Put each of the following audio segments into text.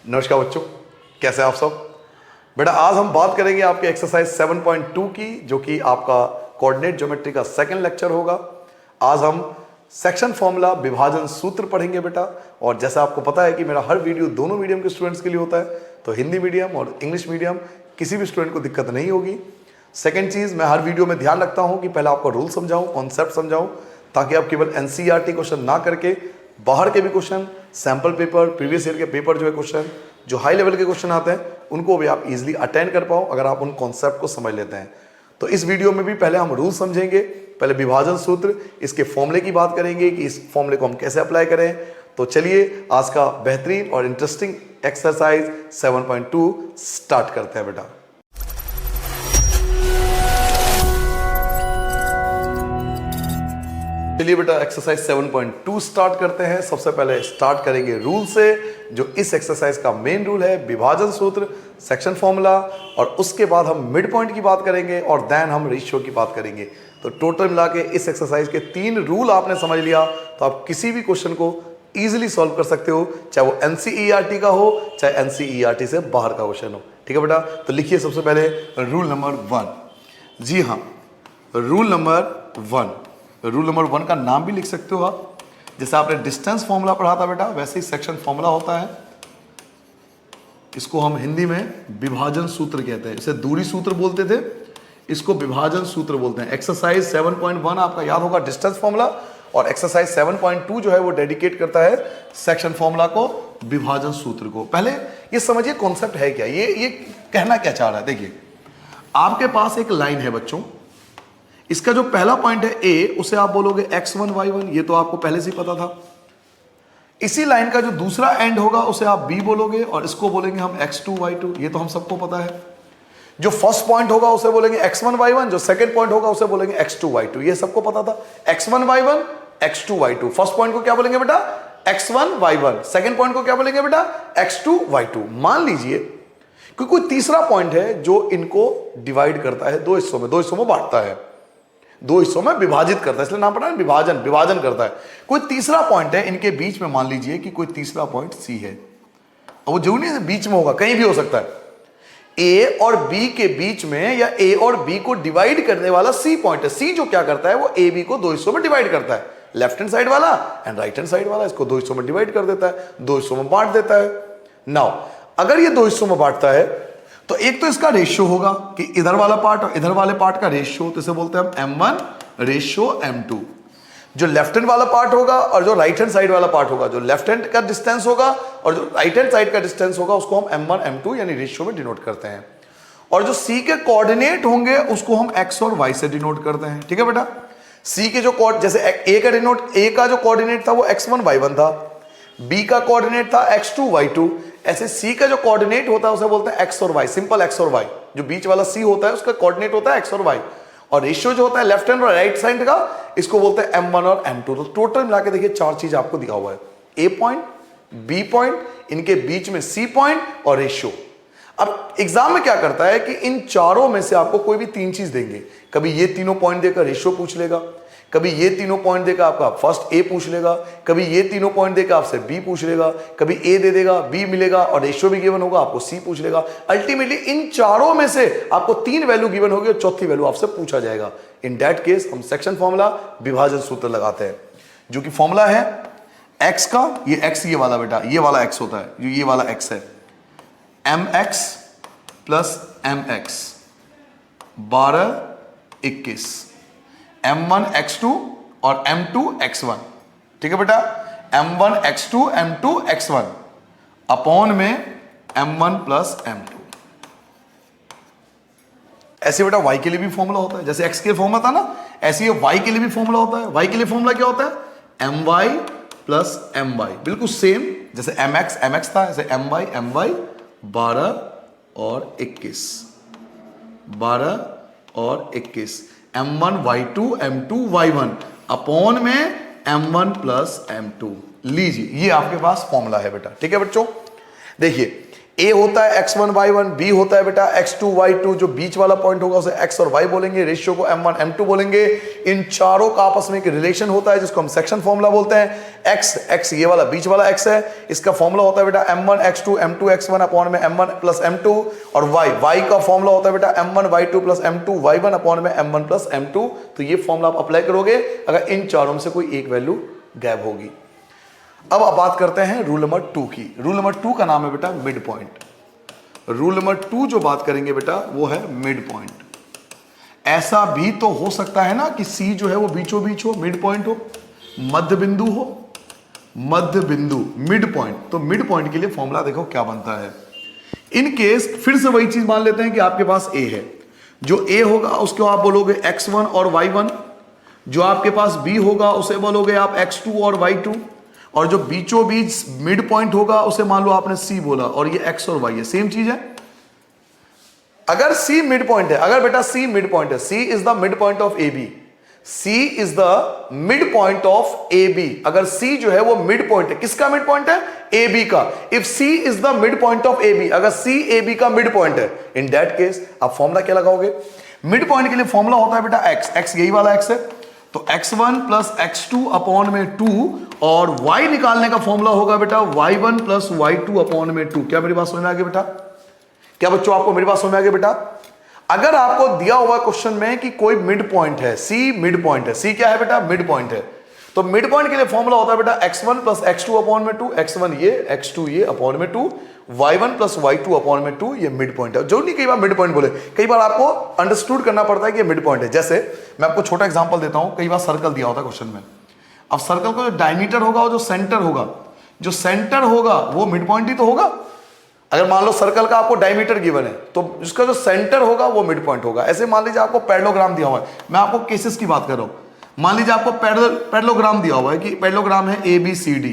नमस्कार बच्चों, कैसे हैं आप सब। बेटा आज हम बात करेंगे आपके एक्सरसाइज 7.2 की, जो कि आपका कोऑर्डिनेट ज्योमेट्री का सेकंड लेक्चर होगा। आज हम सेक्शन फॉर्मूला विभाजन सूत्र पढ़ेंगे बेटा। और जैसा आपको पता है कि मेरा हर वीडियो दोनों मीडियम के स्टूडेंट्स के लिए होता है, तो हिंदी मीडियम और इंग्लिश मीडियम किसी भी स्टूडेंट को दिक्कत नहीं होगी। सेकेंड चीज़, मैं हर वीडियो में ध्यान रखता हूँ कि पहले आपको रूल समझाऊँ, कॉन्सेप्ट समझाऊँ, ताकि आप केवल एनसीईआरटी क्वेश्चन ना करके बाहर के भी question, sample paper, previous year के पेपर जो है क्वेश्चन, जो हाई लेवल के क्वेश्चन आते हैं, उनको भी आप इजीली अटेंड कर पाओ अगर आप उन कॉन्सेप्ट को समझ लेते हैं। तो इस वीडियो में भी पहले हम रूल समझेंगे, पहले विभाजन सूत्र, इसके फॉर्मूले की बात करेंगे कि इस फॉर्मूले को हम कैसे अप्लाई करें। तो चलिए आज का बेहतरीन और इंटरेस्टिंग एक्सरसाइज 7.2 स्टार्ट करते हैं बेटा। चलिए बेटा एक्सरसाइज 7.2 स्टार्ट करते हैं। सबसे पहले स्टार्ट करेंगे रूल से, जो इस एक्सरसाइज का मेन रूल है, विभाजन सूत्र, सेक्शन फॉर्मूला, और उसके बाद हम मिड पॉइंट की बात करेंगे और देन हम रेशियो की बात करेंगे। तो टोटल मिला के इस एक्सरसाइज के 3 रूल आपने समझ लिया तो आप किसी भी क्वेश्चन को इजीली सॉल्व कर सकते हो, चाहे वो एनसीईआरटी का हो, चाहे एनसीईआरटी से बाहर का क्वेश्चन हो। ठीक है बेटा, तो लिखिए सबसे पहले रूल नंबर 1। जी हाँ, रूल नंबर 1। रूल नंबर 1 का नाम भी लिख सकते हो आप। जैसे आपने डिस्टेंस फॉर्मूला पढ़ा था बेटा, वैसे ही सेक्शन फॉर्मूला होता है। इसको हम हिंदी में विभाजन सूत्र कहते हैं। इसे दूरी सूत्र बोलते थे, इसको विभाजन सूत्र बोलते हैं। एक्सरसाइज 7.1 आपका याद होगा डिस्टेंस फॉर्मूला, और एक्सरसाइज 7.2 जो है वो डेडिकेट करता है सेक्शन फॉर्मूला को, विभाजन सूत्र को। पहले ये समझिए कॉन्सेप्ट है क्या, ये कहना क्या चाह रहा है। देखिए आपके पास एक लाइन है बच्चों, इसका जो पहला पॉइंट है ए, उसे आप बोलोगे x1 y1, ये तो आपको पहले से ही पता था। इसी लाइन का जो दूसरा एंड होगा उसे आप b बोलोगे, और इसको बोलेंगे हम x2 y2, ये तो हम सबको पता है। जो फर्स्ट पॉइंट होगा उसे बोलेंगे x1 y1, जो सेकंड पॉइंट होगा उसे बोलेंगे x2 y2, ये सबको पता था। x1 y1, x2 y2। First point को क्या बोलेंगे बेटा, x1 y1। सेकंड पॉइंट को क्या बोलेंगे बेटा, x2 y2। मान लीजिए कि कोई तीसरा पॉइंट है जो इनको डिवाइड करता है, दो हिस्सों में बांटता है, दो हिस्सों में विभाजित करता है, इसलिए नाम पड़ा है विभाजन करता है। कोई तीसरा पॉइंट है इनके बीच में, मान लीजिए कि कोई तीसरा पॉइंट सी है, और वो जो नहीं बीच में होगा, कहीं भी हो सकता है। ए और बी के बीच में, या ए और बी को डिवाइड करने वाला सी पॉइंट है। सी जो क्या करता है, वो ए बी को दो हिस्सों में डिवाइड करता है, लेफ्ट हैंड साइड वाला एंड राइट हैंड साइड वाला, इसको दो हिस्सों में डिवाइड कर देता है, दो हिस्सों में बांट देता है। नाउ अगर ये दो हिस्सों में बांटता है तो एक तो इसका रेशियो होगा कि इधर वाला पार्ट और इधर वाले पार्ट का रेशियो, तो इसे बोलते हैं हम m1 रेशियो m2। जो लेफ्ट हैंड वाला पार्ट होगा और जो राइट हैंड साइड वाला पार्ट होगा, जो लेफ्ट हैंड का डिस्टेंस होगा और जो राइट हैंड साइड का डिस्टेंस होगा, उसको हम m1 m2 यानी रेशियो में डिनोट करते हैं। और जो c के कोऑर्डिनेट होंगे उसको हम x और y से डिनोट करते हैं। ठीक है बेटा, c के जो जैसे a का जो कोऑर्डिनेट था वो x1 y1 था, b का कोऑर्डिनेट था x2 y2। ऐसे c का जो कोऑर्डिनेट होता है उसे बोलते हैं x और y, सिंपल x और y। जो बीच वाला c होता है उसका कोऑर्डिनेट होता है x और y, और रेशियो जो होता है लेफ्ट हैंड और राइट साइड का, इसको बोलते हैं m1 और m2। तो टोटल मिला के देखिए 4 चीज आपको दिखा हुआ है, a पॉइंट, b पॉइंट, इनके बीच में c पॉइंट और रेशियो। अब एग्जाम में क्या करता है कि इन चारों में से आपको कोई भी 3 चीज देंगे। कभी ये तीनों पॉइंट देकर रेशियो पूछ लेगा, कभी ये तीनों पॉइंट देकर आपका फर्स्ट ए पूछ लेगा, कभी ये तीनों पॉइंट देकर आपसे बी पूछ लेगा, कभी ए दे देगा, बी मिलेगा और रेशियो भी गिवन होगा, आपको सी पूछ लेगा। अल्टीमेटली इन चारों में से आपको 3 वैल्यू गिवन होगी और चौथी वैल्यू आपसे पूछा जाएगा। इन दैट केस हम सेक्शन फॉर्मूला, विभाजन सूत्र लगाते हैं, जो कि फॉर्मूला है एक्स का, ये एक्स ये वाला बेटा, ये वाला एक्स होता है, जो ये वाला एक्स है, mx plus mx 12 21, m1 x2 और m2 x1। ठीक है बेटा, m1 x2 m2 x1 upon में m1 प्लस m2। ऐसे बेटा y के लिए भी फॉर्मूला होता है, जैसे x के लिए फॉर्मूला था ना, ऐसे ये y के लिए भी फॉर्मूला होता है। y के लिए फॉर्मूला क्या होता है, my प्लस my, बिल्कुल सेम जैसे mx था, ऐसे my 12 और 21, 12 और 21, m1 y2 m2 y1 upon में m1 प्लस m2। लीजिए ये आपके पास फॉर्मूला है बेटा। ठीक है बच्चों, देखिए ए होता है x1 y1, बी होता है बेटा x2 y2, जो बीच वाला पॉइंट होगा उसे x और y बोलेंगे, रेशियो को m1 m2 बोलेंगे। इन चारों का आपस में एक रिलेशन होता है जिसको हम सेक्शन फॉर्मूला बोलते हैं। x ये वाला बीच वाला x है, इसका फॉर्मूला होता है बेटा m1 x2 m2 x1 upon में m1 प्लस m2, और y का फॉर्मूला होता है बेटा m1 y2 plus m2 y1 upon में m1 प्लस m2। तो ये फॉर्मूला आप अप्लाई करोगे अगर इन चारों में से कोई एक वैल्यू गैप होगी। अब आप बात करते हैं रूल नंबर 2 की। रूल नंबर 2 का नाम है बेटा मिड पॉइंट। रूल नंबर 2 जो बात करेंगे बेटा वो है मिड पॉइंट। ऐसा भी तो हो सकता है ना कि सी जो है वो बीचों बीच हो, मिड पॉइंट हो, मध्य बिंदु हो, मध्य बिंदु मिड पॉइंट। तो मिड पॉइंट के लिए फॉर्मूला देखो क्या बनता है। इन केस फिर से वही चीज मान लेते हैं कि आपके पास ए है, जो ए होगा उसको आप बोलोगे x1 और y1, जो आपके पास बी होगा उसे बोलोगे आप x2 और y2, और जो बीचों बीच मिड पॉइंट होगा उसे मान लो आपने सी बोला, और ये x और y है, सेम चीज है। अगर सी मिड पॉइंट है, अगर बेटा सी मिड पॉइंट है, C is the mid point of A B, C is the mid point of A B. अगर सी जो है वो मिड पॉइंट है, किसका मिड पॉइंट है? ए बी का। If C is the mid point of A B, अगर C A B का मिड पॉइंट है, इन दैट केस आप फॉर्मूला क्या लगाओगे? मिड पॉइंट के लिए फॉर्मूला होता है बेटा x यही वाला x है, तो x1 प्लस x2 अपॉन में 2, और y निकालने का फॉर्मूला होगा बेटा y1 प्लस y2 अपॉन में 2। क्या मेरी बात समझ में आ गई बेटा? क्या बच्चों आपको मेरी बात समझ में आ गई बेटा? अगर आपको दिया हुआ क्वेश्चन में कि कोई मिड पॉइंट है, सी मिड पॉइंट है, सी क्या है बेटा? मिड पॉइंट है, तो मिड पॉइंट के लिए फॉर्मूला होता है बेटा x1 प्लस x2 अपॉन में 2, x1 ये x2 ये अपॉन में 2, y1 प्लस y2 अपॉन में 2, ये मिड पॉइंट है। जो नहीं कई बार मिड पॉइंट बोले, कई बार आपको अंडरस्टूड करना पड़ता है कि ये मिड पॉइंट है। जैसे मैं आपको छोटा एग्जांपल देता हूं, कई बार सर्कल दिया होता है क्वेश्चन में। अब सर्कल का जो डायमीटर होगा और जो सेंटर होगा, जो सेंटर होगा वो मिड पॉइंट ही तो होगा। अगर मान लो सर्कल का आपको डायमीटर गिवन है तो उसका जो सेंटर होगा वो मिड पॉइंट होगा। ऐसे मान लीजिए आपको पैरेललोग्राम दिया हुआ है, मैं आपको केसेस की बात कर रहा हूं। मान लीजिए आपको पैरेललोग्राम दिया हुआ है कि पैरेललोग्राम है ए बी सी डी,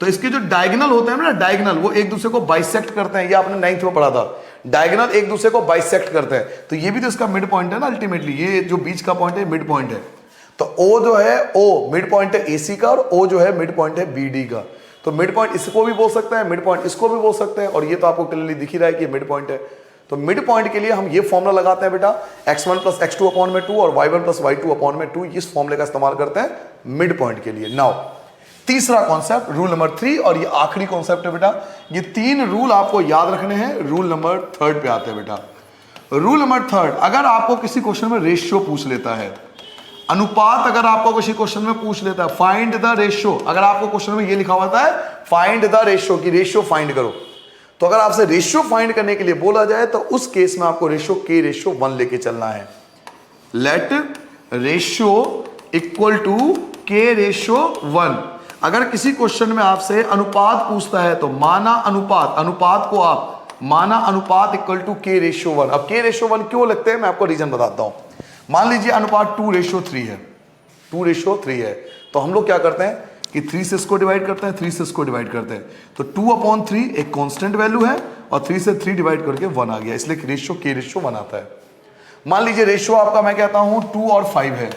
तो इसके जो डायगोनल होते हैं ना, डायगोनल वो एक दूसरे को बाइसेक्ट करते हैं। ये आपने 9th में पढ़ा था, डायगोनल एक दूसरे को बाइसेक्ट करते हैं, तो ये भी तो इसका मिड पॉइंट है ना अल्टीमेटली। ये जो बीच का पॉइंट है मिड पॉइंट है, तो ओ जो है ओ मिड पॉइंट है एसी का, और ओ जो है मिड पॉइंट है बीडी का। तो मिड पॉइंट इसको भी बोल सकते हैं, मिड पॉइंट इसको भी बोल सकते हैं, और ये तो आपको क्लियरली दिख ही रहा है कि मिड पॉइंट है। तो मिड पॉइंट के लिए हम ये फॉर्मूला लगाते हैं बेटा x1 प्लस x2 अपॉन में 2 और y1 प्लस y2 अपॉन में 2। इस फॉर्मूले का इस्तेमाल करते हैं मिड पॉइंट के लिए। नाउ तीसरा कॉन्सेप्ट रूल नंबर 3, और ये आखिरी कॉन्सेप्ट है बेटा। ये 3 रूल आपको याद रखने हैं। रूल नंबर 3 पे आते हैं बेटा। रूल नंबर 3, अगर आपको किसी क्वेश्चन में रेशियो पूछ लेता है, अनुपात अगर आपको किसी क्वेश्चन में पूछ लेता है, फाइंड द रेशियो, अगर आपको क्वेश्चन में ये लिखा होता है फाइंड द रेशियो की रेशियो फाइंड करो, तो अगर आपसे रेशियो फाइंड करने के लिए बोला जाए तो उस केस में आपको रेशियो k रेशियो 1 लेके चलना है। Let ratio equal to k ratio 1। अगर किसी क्वेश्चन में आपसे अनुपात पूछता है तो माना अनुपात, अनुपात को आप माना अनुपात इक्वल टू k रेशियो 1। अब k रेशियो 1 क्यों लगते हैं मैं आपको रीजन बताता हूं। मान लीजिए अनुपात 2 रेशियो 3 है, 2 रेशियो 3 है, तो हम लोग क्या करते हैं कि 3 से इसको डिवाइड करते हैं, 3 से इसको डिवाइड करते हैं, तो 2/3 एक कांस्टेंट वैल्यू है, और 3 से 3 डिवाइड करके 1 आ गया, इसलिए रेशियो k रेशियो 1 आता है। मान लीजिए रेशियो आपका मैं कहता हूं 2 और 5 है,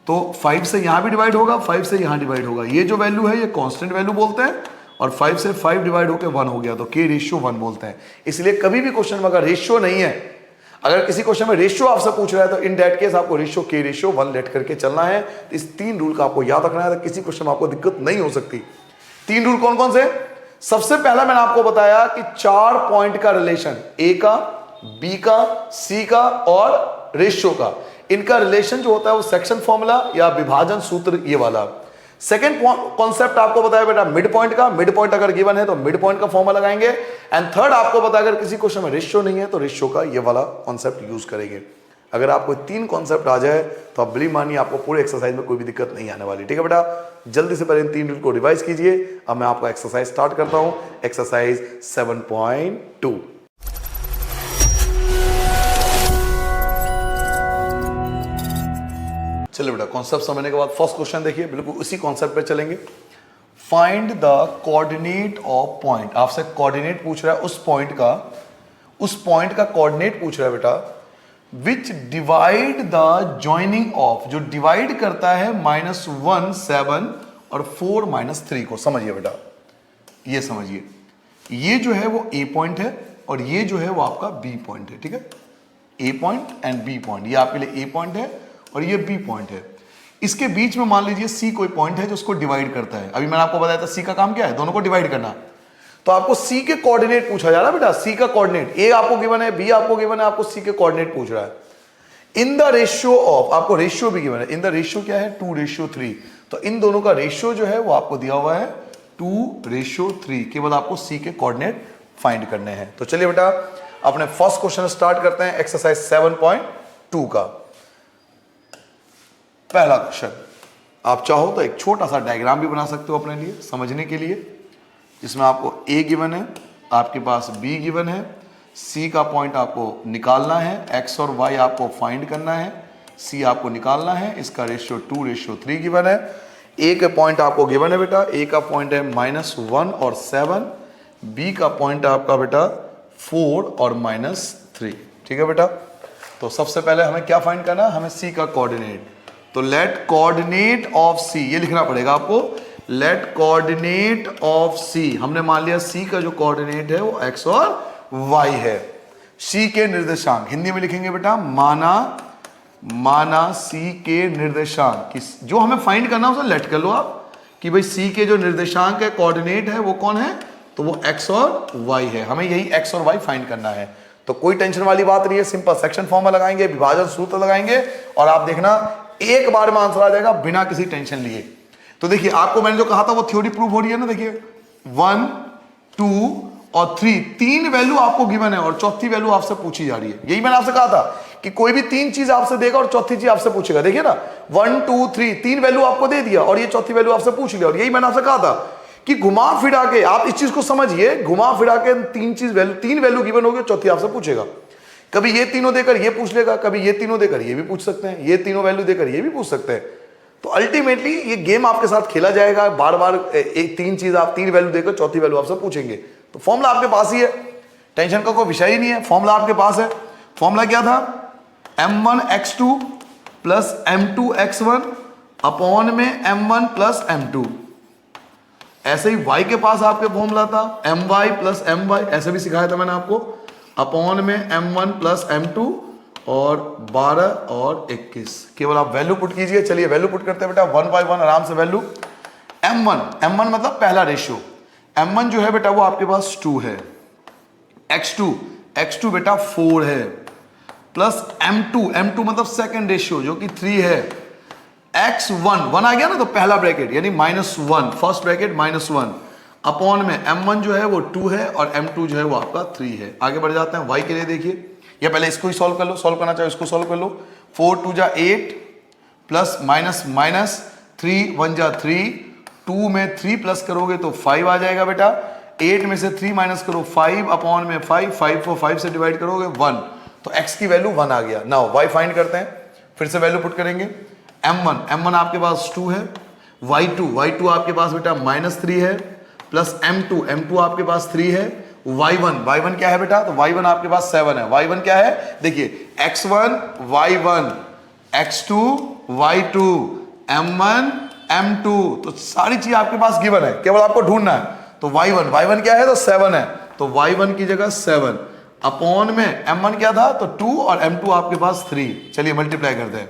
तो 5 से यहां भी डिवाइड होगा, 5 से यहां डिवाइड होगा, ये जो वैल्यू है ये कांस्टेंट वैल्यू बोलते हैं, और 5 से 5 डिवाइड होकर 1 हो गया, तो k रेशियो 1 बोलते हैं। इसलिए कभी भी क्वेश्चन में अगर रेशियो नहीं है, अगर किसी क्वेश्चन में रेशियो आपसे पूछ रहा है, तो इन दैट केस आपको रेशियो k रेशियो 1 लेट करके चलना है। इस 3 रूल का आपको याद रखना है, तो किसी क्वेश्चन में आपको दिक्कत नहीं हो सकती। 3 रूल कौन कौन से? सबसे पहला मैंने आपको बताया कि 4 पॉइंट का रिलेशन, ए का, बी का, सी का और रेशियो का, इनका रिलेशन जो होता है वो सेक्शन फॉर्मूला या विभाजन सूत्र ये वाला। सेकेंड कॉन्सेप्ट आपको बताया बेटा मिड पॉइंट का, मिड पॉइंट अगर गिवन है तो मिड पॉइंट का फॉर्मूला लगाएंगे। एंड थर्ड आपको बताया अगर किसी क्वेश्चन में रेशियो नहीं है तो रेशियो का ये वाला कॉन्सेप्ट यूज करेंगे। अगर आपको 3 कॉन्सेप्ट आ जाए तो आप बिलीव मानिए आपको पूरे एक्सरसाइज में कोई भी दिक्कत नहीं आने वाली। ठीक है बेटा, जल्दी से पहले इन 3 रूल को रिवाइज कीजिए। अब मैं आपका एक्सरसाइज स्टार्ट करता हूं, एक्सरसाइज 7.2। चलिए बेटा, कॉन्सेप्ट समझने के बाद फर्स्ट क्वेश्चन देखिए, बिल्कुल उसी कॉन्सेप्ट पे चलेंगे। Find the coordinate of point, आपसे कोऑर्डिनेट पूछ रहा है उस पॉइंट का कोऑर्डिनेट पूछ रहा है बेटा, विच डिवाइड द जॉइनिंग ऑफ, जो डिवाइड करता है -1 7 और 4 -3 को। समझिए बेटा, ये समझिए ये जो है वो ए पॉइंट है और ये जो है वो आपका बी पॉइंट है, ठीक है। ए पॉइंट एंड बी पॉइंट, ये आपके लिए ए पॉइंट है और ये बी पॉइंट है। इसके बीच में मान लीजिए सी कोई पॉइंट है जो उसको डिवाइड करता है। अभी मैंने आपको बताया था सी का काम क्या है, दोनों को डिवाइड करना। तो आपको सी के कोऑर्डिनेट पूछा जा रहा है बेटा, सी का कोऑर्डिनेट, ए आपको गिवन है, बी आपको गिवन है, आपको सी के कोऑर्डिनेट पूछ रहा है। इन द रेशियो ऑफ, आपको रेशियो भी गिवन है, इन द रेशियो क्या है 2:3। तो इन दोनों का रेशियो जो है वो आपको दिया हुआ है 2:3। केवल आपको सी के कोऑर्डिनेट फाइंड करने हैं। तो चलिए बेटा अपने फर्स्ट क्वेश्चन स्टार्ट करते हैं, एक्सरसाइज 7.2 का पहला क्वेश्चन। आप चाहो तो एक छोटा सा डायग्राम भी बना सकते हो अपने लिए समझने के लिए, जिसमें आपको ए गिवन है, आपके पास बी गिवन है, सी का पॉइंट आपको निकालना है, एक्स और वाई आपको फाइंड करना है, सी आपको निकालना है, इसका रेशियो 2:3 गिवन है। ए का पॉइंट आपको गिवन है बेटा, ए का पॉइंट है -1 और 7, बी का पॉइंट आपका बेटा 4 और -3, ठीक है बेटा। तो सबसे पहले हमें क्या फाइंड करना है, हमें सी का कोऑर्डिनेट। तो लेट कोऑर्डिनेट ऑफ सी, ये लिखना पड़ेगा आपको, लेट कोऑर्डिनेट ऑफ सी। हमने मान लिया सी का जो कोऑर्डिनेट है वो एक्स और वाई है। सी के निर्देशांक हिंदी में लिखेंगे बेटा, माना सी के निर्देशांक, जो हमें फाइंड करना है उसे लेट कर लो आप कि भाई सी के जो निर्देशांक है, कोऑर्डिनेट है, वो कौन है, तो वो एक्स और वाई है। हमें यही एक्स और वाई फाइंड करना है। तो कोई टेंशन वाली बात नहीं है, सिंपल सेक्शन फॉर्मूला लगाएंगे, विभाजन सूत्र लगाएंगे और आप देखना एक बार में आंसर आ जाएगा बिना किसी टेंशन लिए। तो देखिए आपको मैंने जो कहा था वो थ्योरी प्रूव हो रही है ना। देखिए 1, 2 और 3, 3 वैल्यू आपको गिवन है और चौथी वैल्यू आपसे पूछी जा रही है। यही मैंने आपसे कहा था कि कोई भी 3 चीज आपसे देगा और चौथी चीज आपसे पूछेगा। देखिए ना 1, 2, 3, 3 वैल्यू आपको दे दिया और ये चौथी वैल्यू आपसे पूछ लिया। और यही मैंने आपसे कहा था कि घुमा फिरा के आप इस चीज को समझिए, घुमा फिरा के 3 वैल्यू गिवन होगी, चौथी आपसे पूछेगा। कभी ये तीनों देकर ये पूछ लेगा, कभी ये तीनों देकर ये भी पूछ सकते हैं, ये तीनों वैल्यू देकर ये भी पूछ सकते हैं। तो अल्टीमेटली ये गेम आपके साथ खेला जाएगा, बार बार एक 3 वैल्यू देकर चौथी वैल्यू आपसे पूछेंगे। तो फॉर्मूला आपके पास ही है, टेंशन का कोई विषय ही नहीं है, फॉर्मूला आपके पास है। फॉर्मूला क्या था, m1x2 प्लस m2x1 अपॉन में m1 प्लस m2। ऐसे ही y के पास आपके फॉर्मूला था my प्लस my, ऐसे भी सिखाया था मैंने आपको, अपॉन में m1 प्लस m2 और 12 और 21। केवल आप वैल्यू पुट कीजिए। चलिए वैल्यू पुट करते हैं बेटा, 1 by 1 आराम से वैल्यू। m1 मतलब पहला रेशियो, m1 जो है बेटा वो आपके पास 2 है, x2 बेटा 4 है, प्लस m2 मतलब सेकंड रेशियो जो कि 3 है, x1 आ गया ना, तो पहला ब्रैकेट यानी -1, फर्स्ट ब्रैकेट -1 अपॉन में m1 जो है वो 2 है और m2 जो है वो आपका 3 है। आगे बढ़ जाते हैं y के लिए। देखिए या पहले इसको ही सॉल्व कर लो, सॉल्व करना चाहे इसको सॉल्व कर लो। 4 2 जा 8 प्लस माइनस 3 1 जा 3, 2 में 3 प्लस करोगे तो 5 आ जाएगा बेटा, 8 में से 3 माइनस करो 5 अपॉन में 5 को 5 से डिवाइड करोगे 1, तो x की वैल्यू 1 आ गया। नाउ y फाइंड करते हैं, फिर से वैल्यू पुट करेंगे। m1 आपके पास 2 है, y2 आपके पास बेटा -3 है, प्लस m2 आपके पास 3 है, y1 क्या है बेटा, तो y1 आपके पास 7 है। y1 क्या है, देखिए x1 y1, x2 y2, m1 m2, तो सारी चीज आपके पास गिवन है, केवल आपको ढूंढना है। तो y1 क्या है, तो 7 है, तो y1 की जगह 7 अपॉन में m1 क्या था, तो 2 और m2 आपके पास 3। चलिए मल्टीप्लाई करते हैं,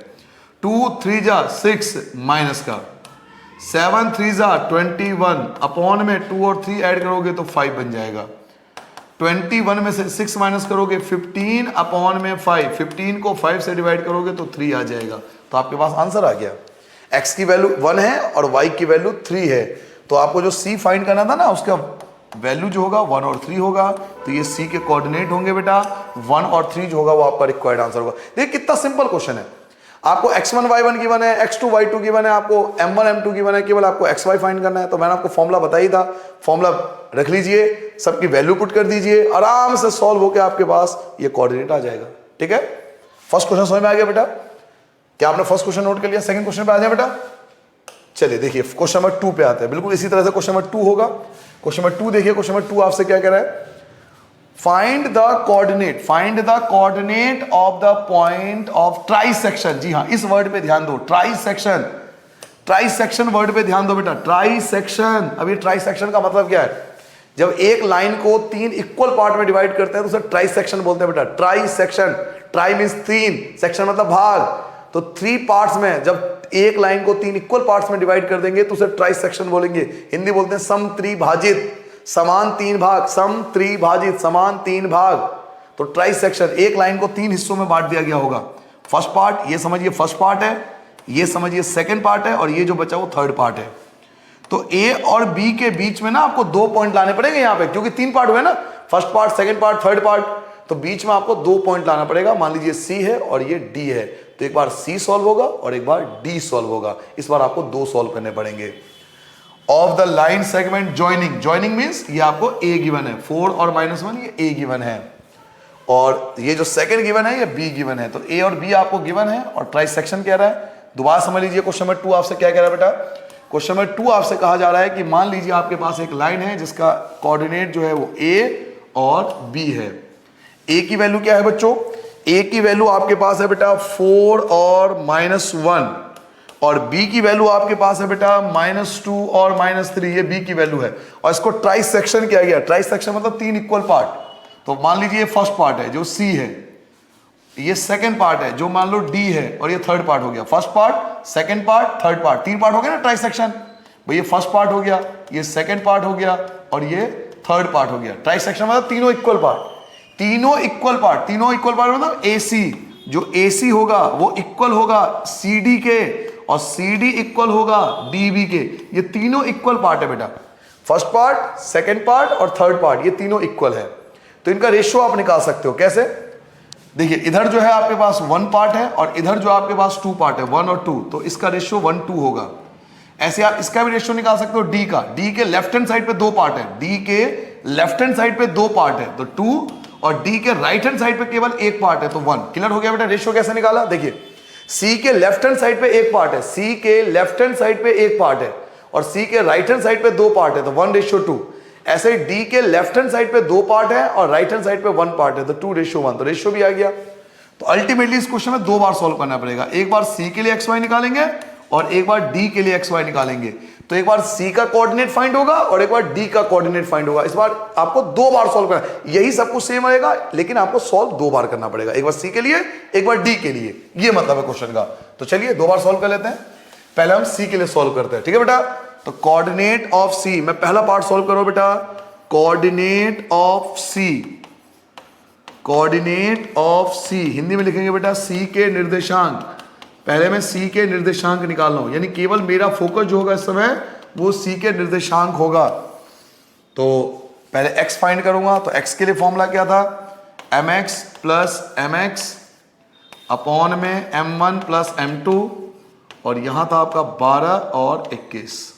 2 3 जा 6 माइनस का 7 3 जा 21 अपॉन में 2 और 3 ऐड करोगे तो 5 बन जाएगा। 21 में से 6 माइनस करोगे 15 अपॉन में 5, 15 को 5 से डिवाइड करोगे तो 3 आ जाएगा। तो आपके पास आंसर आ गया। x की वैल्यू 1 है और y की वैल्यू 3 है। तो आपको जो c फाइंड करना था ना, उसका वैल्यू जो होगा 1 और 3 होगा, तो ये c के कोऑर्डिनेट होंगे बेटा, 1 और 3 जो होगा वो आपका रिक्वायर्ड आंसर होगा। देखिए कितना सिंपल क्वेश्चन है। आपको x1 y1 गिवन है, x2 y2 गिवन है, आपको m1 m2 गिवन है, केवल आपको xy फाइंड करना है। तो मैंने आपको फॉर्मूला बताया ही था, फॉर्मूला रख लीजिए, सबकी वैल्यू पुट कर दीजिए, आराम से सॉल्व होकर आपके पास ये कोऑर्डिनेट आ जाएगा। ठीक है, फर्स्ट क्वेश्चन समझ में आ गया बेटा? क्या आपने फर्स्ट क्वेश्चन नोट कर लिया? सेकंड क्वेश्चन पे आ जाए बेटा। चलिए देखिए क्वेश्चन नंबर 2 पे आते हैं। बिल्कुल इसी तरह से क्वेश्चन नंबर 2 होगा। क्वेश्चन नंबर 2 देखिए, क्वेश्चन नंबर 2 आपसे क्या कह रहा है, find the coordinate of the point of trisection. जी हाँ, इस वर्ड पे ध्यान दो, ट्राइसेक्शन वर्ड पे ध्यान दो बेटा, ट्राइसेक्शन। अभी ट्राइसेक्शन का मतलब क्या है, जब एक लाइन को 3 इक्वल पार्ट में डिवाइड करते हैं तो उसे ट्राई सेक्शन बोलते हैं बेटा, try section. Try means 3, section मतलब भाग। तो 3 पार्ट्स में जब एक लाइन को 3 इक्वल पार्ट्स में डिवाइड कर देंगे तो उसे ट्राई सेक्शन बोलेंगे। हिंदी बोलते हैं सम त्रिभाजित, समान 3 भाग, सम त्रिभाजित समान 3 भाग। तो ट्राई सेक्शन, एक लाइन को 3 हिस्सों में बांट दिया गया होगा। फर्स्ट पार्ट ये समझिए फर्स्ट पार्ट है, ये समझिए सेकंड पार्ट है, और ये जो बचा वो थर्ड पार्ट है। तो ए और बी के बीच में ना आपको 2 पॉइंट लाने पड़ेंगे यहां पे, क्योंकि 3 पार्ट हुए ना, first part, second part, third part. तो बीच में आपको 2 पॉइंट लाना पड़ेगा। मान लीजिए सी है और ये डी है, तो एक बार सी सॉल्व होगा और एक बार डी सॉल्व होगा। इस बार आपको 2 सॉल्व करने पड़ेंगे। Of the line segment joining, joining means ये आपको ए गिवन है, 4 और -1 ये ए गिवन है, और ये जो सेकंड गिवन है ये बी गिवन है। तो ए और बी आपको गिवन है और ट्राई सेक्शन कह रहा है। दोबारा समझ लीजिए क्वेश्चन नंबर 2 आपसे क्या कह रहा है बेटा। क्वेश्चन नंबर 2 आपसे कहा जा रहा है कि मान लीजिए आपके पास एक लाइन है जिसका कोऑर्डिनेट जो है वो ए और बी है। ए की वैल्यू क्या है बच्चों, ए की वैल्यू आपके पास है बेटा 4 और -1, और बी की वैल्यू आपके पास है बेटा -2 और -3, ये बी की वैल्यू है। और इसको ट्राई सेक्शन किया गया। ट्राई सेक्शन मतलब 3 इक्वल पार्ट। तो मान लीजिए ये फर्स्ट पार्ट है जो सी है, ये सेकंड पार्ट है जो मान लो डी है, और ये थर्ड पार्ट हो गया। First part, second part, third part, 3 part हो गया ना ट्राई सेक्शन। भाई ये फर्स्ट पार्ट हो गया, ये सेकंड पार्ट हो गया, और ये थर्ड पार्ट हो गया। ट्राई सेक्शन मतलब तीनों इक्वल पार्ट, तीनों इक्वल पार्ट, तीनों इक्वल पार्ट मतलब AC, जो AC होगा वो इक्वल होगा CD के, और CD इक्वल होगा DB के। ये तीनों इक्वल पार्ट है बेटा, फर्स्ट पार्ट, सेकंड पार्ट और थर्ड पार्ट, ये तीनों इक्वल है। तो इनका रेशियो आप निकाल सकते हो। कैसे, देखिए इधर जो है आपके पास 1 पार्ट है और इधर जो आपके पास 2 पार्ट है, 1 और 2, तो इसका रेशियो 1:2 होगा। ऐसे आप इसका भी रेशियो निकाल सकते हो डी का। डी के लेफ्ट हैंड साइड पे 2 पार्ट है, डी के लेफ्ट हैंड साइड पे 2 पार्ट है तो 2, और डी के राइट हैंड साइड पे केवल 1 पार्ट है तो 1। क्लियर हो गया बेटा। रेशियो कैसे निकाला, देखिए सी के लेफ्ट हैंड साइड पे 1 पार्ट है, सी के लेफ्ट हैंड साइड पे 1 पार्ट है, और सी के राइट हैंड साइड पे 2 पार्ट है तो 1:2। ऐसे ही डी के लेफ्ट हैंड साइड पे 2 पार्ट है और राइट हैंड साइड पे 1 पार्ट है तो 2:1, तो रेशियो भी आ गया। तो अल्टीमेटली इस क्वेश्चन में 2 बार सॉल्व करना पड़ेगा। एक बार सी के लिए XY निकालेंगे और एक बार डी के लिए XY निकालेंगे। तो एक बार सी का कोऑर्डिनेट फाइंड होगा और एक बार डी का कोऑर्डिनेट फाइंड होगा। इस बार आपको 2 बार सॉल्व करना है। यही सब कुछ सेम रहेगा लेकिन आपको सॉल्व 2 बार करना पड़ेगा, एक बार सी के लिए एक बार डी के लिए। ये मतलब है क्वेश्चन का। तो चलिए 2 बार सॉल्व कर लेते हैं। पहले हम सी के लिए सॉल्व करते हैं, ठीक है बेटा। तो कोऑर्डिनेट ऑफ सी, मैं पहला पार्ट सॉल्व करो बेटा। Coordinate of C, coordinate of C Hindi में लिखेंगे बेटा सी के निर्देशांक। पहले मैं सी के निर्देशांक निकाल रहा हूं, यानी केवल मेरा फोकस जो होगा इस समय वो सी के निर्देशांक होगा। तो पहले x फाइंड करूंगा, तो x के लिए फॉर्मूला क्या था, mx प्लस mx अपॉन में m1 प्लस m2, और यहां था आपका 12 और 21।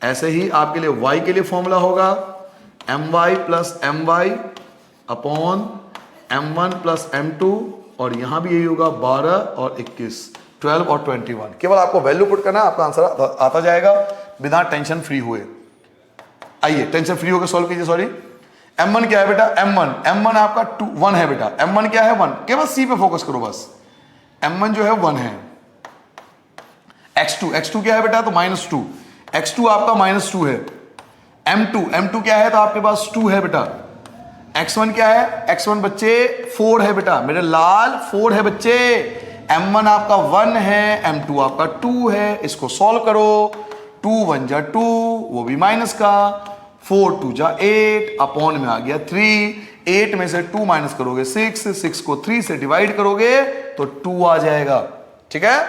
ऐसे ही आपके लिए y के लिए फॉर्मूला होगा my plus my upon m1 plus m2, और यहां भी यही होगा 12 और 21, 12 और 21। केवल आपको वैल्यू पुट करना, आपका आंसर आता जाएगा बिना टेंशन फ्री हुए। आइए टेंशन फ्री होकर सॉल्व कीजिए। सॉरी, m1 क्या है बेटा, m1 आपका 1 है बेटा। m1 क्या है, 1। केवल c पे फोकस करो बस। m1 जो है 1 है। x2 क्या है बेटा, तो -2। x2 आपका -2 है। m2 क्या है, तो आपके पास 2 है बेटा। x1 क्या है, x1 बच्चे 4 है बेटा, मेरे लाल 4 है बच्चे। m1 आपका 1 है, m2 आपका 2 है। इसको सॉल्व करो, 2 1 जा 2, वो भी माइनस का, 4 2 जा 8, अपॉन में आ गया 3। 8 में से 2 माइनस करोगे 6 को 3 से डिवाइड करोगे तो 2 आ जाएगा। ठीक है।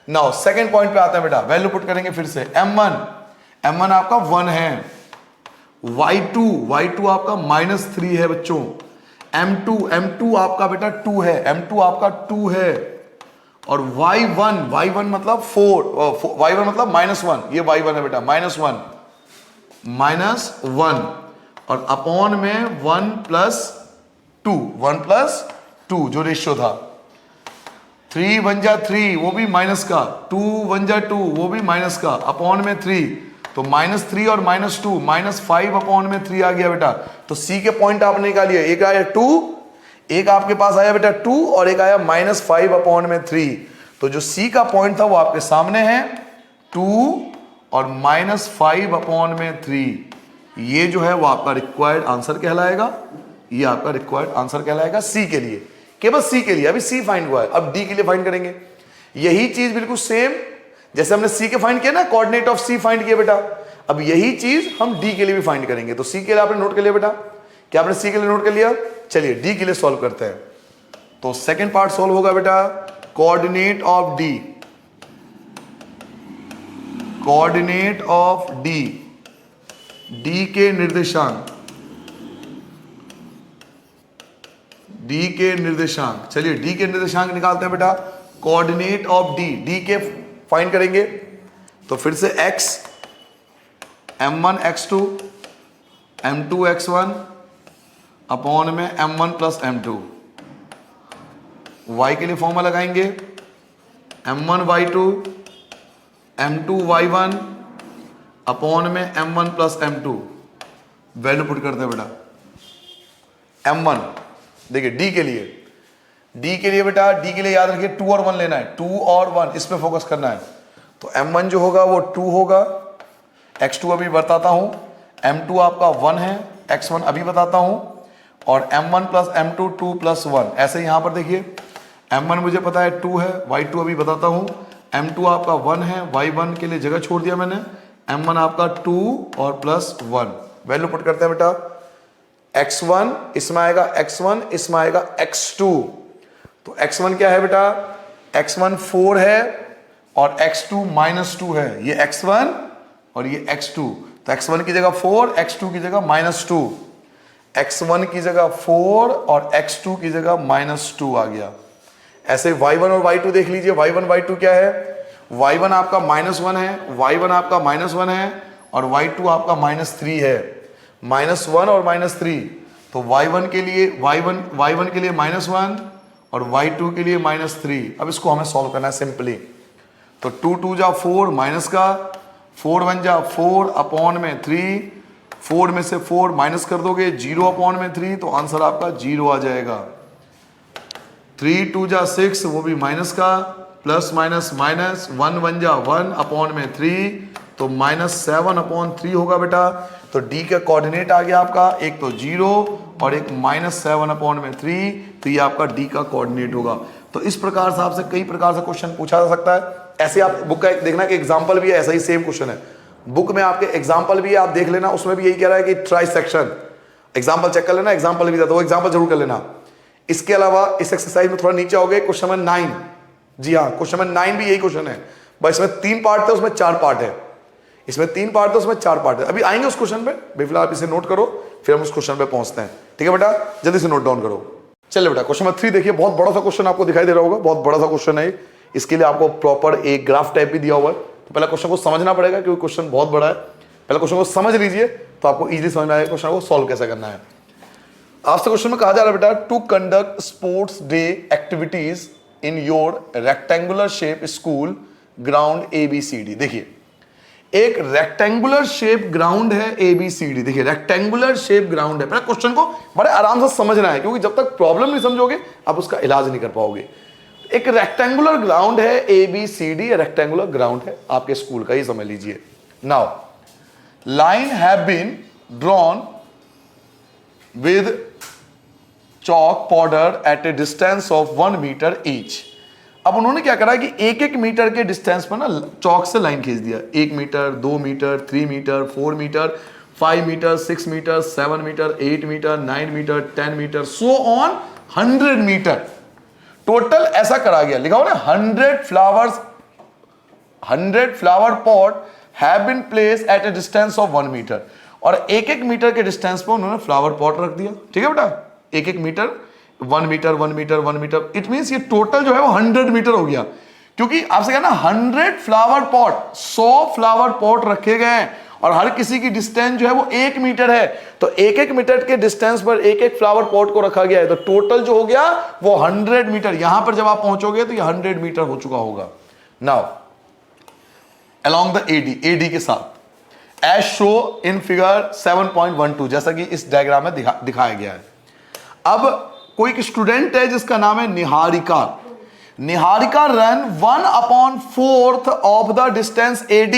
नाउ सेकंड पॉइंट पे आते हैं बेटा, वैल्यू पुट करेंगे फिर से। m1 आपका 1 है। y2 आपका -3 है बच्चों। m2 आपका बेटा 2 है, m2 आपका 2 है। और y1 मतलब 4, y1 मतलब -1, ये y1 है बेटा, -1 और अपॉन में 1 प्लस 2 जो रेशियो था। 3 1 जा 3, वो भी माइनस का, 2 1 जा 2, वो भी माइनस का, अपॉन में 3, तो -3 और -2, -5 अपॉन में 3 आ गया बेटा। तो सी के पॉइंट आपने निकालिए, एक आया 2, एक आपके पास आया बेटा 2, और एक आया -5 अपॉन में 3। तो जो सी का पॉइंट था वो आपके सामने है, 2 और -5 अपॉन में 3। ये जो है वो आपका रिक्वायर्ड आंसर कहलाएगा, ये आपका रिक्वायर्ड आंसर कहलाएगा सी के लिए, केवल सी के लिए। अभी सी फाइंड हुआ है, अब डी के लिए फाइंड करेंगे। यही चीज बिल्कुल सेम जैसे हमने सी के फाइंड किया ना, कोऑर्डिनेट ऑफ सी फाइंड किया बेटा, अब यही चीज हम डी के लिए भी फाइंड करेंगे। तो सी के लिए आपने नोट कर लिया बेटा, क्या आपने सी के लिए नोट कर लिया? चलिए डी के लिए सॉल्व करते हैं। तो सेकंड पार्ट सॉल्व होगा बेटा, coordinate of D, coordinate of D, D के निर्देशांक, डी के निर्देशांक। चलिए डी के निर्देशांक निकालते हैं बेटा, कोऑर्डिनेट ऑफ डी, डी के फाइंड करेंगे। तो फिर से x m1 x2 m2 x1 upon में m1 प्लस m2, y के लिए फॉर्मूला लगाएंगे m1 y2 m2 y1 upon में m1 plus m2, value put करते हैं बेटा। m1 देखिए डी के लिए, डी के लिए बेटा, डी के लिए याद रखिए 2 और 1 लेना है, 2 और 1 इस पे फोकस करना है। तो m1 जो होगा वो 2 होगा, x2 अभी बताता हूं, m2 आपका 1 है, x1 अभी बताता हूं, और m1 प्लस m2 2 प्लस 1। ऐसे यहां पर देखिए m1 मुझे पता है 2 है, y2 अभी बताता हूं, m2 आपका 1 है, y1 के लिए जगह छोड़ दिया मैंने, m1 आपका 2 और प्लस 1, वैल्यू पुट करते हैं बेटा। x1 इसमें आएगा x1, इसमें आएगा x2। तो x1 क्या है बेटा, x1 4 है और x2 -2 है, ये x1 और ये x2। तो x1 की जगह 4, x2 की जगह -2, x1 की जगह 4 और x2 की जगह -2 आ गया। ऐसे y1 और y2 देख लीजिए, y1 y2 क्या है, y1 आपका -1 है, y1 आपका -1 है और y2 आपका -3 है, -1 और -3। तो y1 के लिए y1 के लिए -1 और y2 के लिए -3। अब इसको हमें सॉल्व करना है सिंपली। तो 2 2 जा 4 माइनस का, 4 1 जा 4 अपॉन में 3, 4 में से 4 माइनस कर दोगे 0 अपॉन में 3, तो आंसर आपका 0 आ जाएगा। 3 2 जा 6 वो भी माइनस का, प्लस माइनस माइनस, 1 1 जा 1 अपॉन में 3, तो -7 अपॉन 3 होगा बेटा। तो डी का कोऑर्डिनेट आ गया आपका, एक तो 0 और एक -7 अपॉन में 3, तो ये आपका डी का कोऑर्डिनेट होगा। तो इस प्रकार से आपसे कई प्रकार से क्वेश्चन पूछा जा सकता है। ऐसे आप बुक का देखना कि एग्जाम्पल भी है, ऐसा ही सेम क्वेश्चन है बुक में आपके, एग्जाम्पल भी है, आप देख लेना, उसमें भी यही कह रहा है कि ट्राई सेक्शन, एग्जाम्पल चेक कर लेना, एग्जाम्पल भी था तो वो एग्जाम्पल जरूर कर लेना। इसके अलावा इस एक्सरसाइज में थोड़ा नीचे आओगे, क्वेश्चन नंबर 9, जी हाँ क्वेश्चन नंबर 9 भी यही क्वेश्चन है, बस इसमें 3 पार्ट थे उसमें 4 पार्ट है, इसमें 3 पार्ट थे उसमें 4 पार्ट है। अभी आएंगे उस क्वेश्चन पे, बेफिलहाल आप इसे नोट करो, फिर हम उस क्वेश्चन पे पहुंचते हैं। ठीक है बेटा, जल्दी से नोट डाउन करो। चलिए बेटा क्वेश्चन नंबर 3 देखिए, बहुत बड़ा सा क्वेश्चन आपको दिखाई दे रहा होगा, बहुत बड़ा सा क्वेश्चन है। इसके लिए आपको प्रॉपर एक ग्राफ टाइप भी दिया हुआ है, तो पहले क्वेश्चन को समझना पड़ेगा क्योंकि क्वेश्चन बहुत बड़ा है। पहले क्वेश्चन को समझ लीजिए तो आपको इजीली समझ में आएगा क्वेश्चन को सॉल्व कैसे करना है। आपसे क्वेश्चन में कहा जा रहा है बेटा, to conduct sports day activities in your rectangular shape school ground ABCD। देखिए एक रेक्टेंगुलर शेप ग्राउंड है ABCD, देखिए रेक्टेंगुलर शेप ग्राउंड है। पहले क्वेश्चन को बड़े आराम से समझना है क्योंकि जब तक प्रॉब्लम नहीं समझोगे आप उसका इलाज नहीं कर पाओगे। एक रेक्टेंगुलर ग्राउंड है ABCD, रेक्टेंगुलर ग्राउंड है आपके स्कूल का, ये समझ लीजिए। Now line have been drawn with chalk powder at a distance of 1 meter each। अब उन्होंने क्या करा कि 1-1 मीटर के डिस्टेंस पर ना चौक से लाइन खींच दिया, 1 metre 2 metre 3 metre 4 metre 5 metre 6 metre 7 metre 8 metre 9 metre 10 metre so on 100 metre total ऐसा करा गया। लिखा हो ना 100 flower pot have been place at a distance of 1 metre, और 1-1 मीटर के डिस्टेंस पर उन्होंने फ्लावर पॉट रख दिया। ठीक है बेटा, 1-1 metre 1 metre 1 metre 1 metre, it means ये टोटल जो है वो 100 मीटर हो गया। क्योंकि आपसे कहना 100 फ्लावर पॉट, 100 फ्लावर पॉट रखे गए हैं और हर किसी की डिस्टेंस जो है वो 1 मीटर है, तो 1-1 मीटर के डिस्टेंस पर 1-1 फ्लावर पॉट को रखा गया है, तो टोटल जो हो गया वो 100 मीटर। यहां पर जब आप पहुंचोगे तो ये 100 मीटर हो चुका होगा। नाउ अलोंग द AD के साथ एज शो इन फिगर 7.12, जैसा कि इस डायग्राम में दिखाया गया है। अब कोई एक स्टूडेंट है जिसका नाम है Niharika. Niharika run 1/4 of the distance AD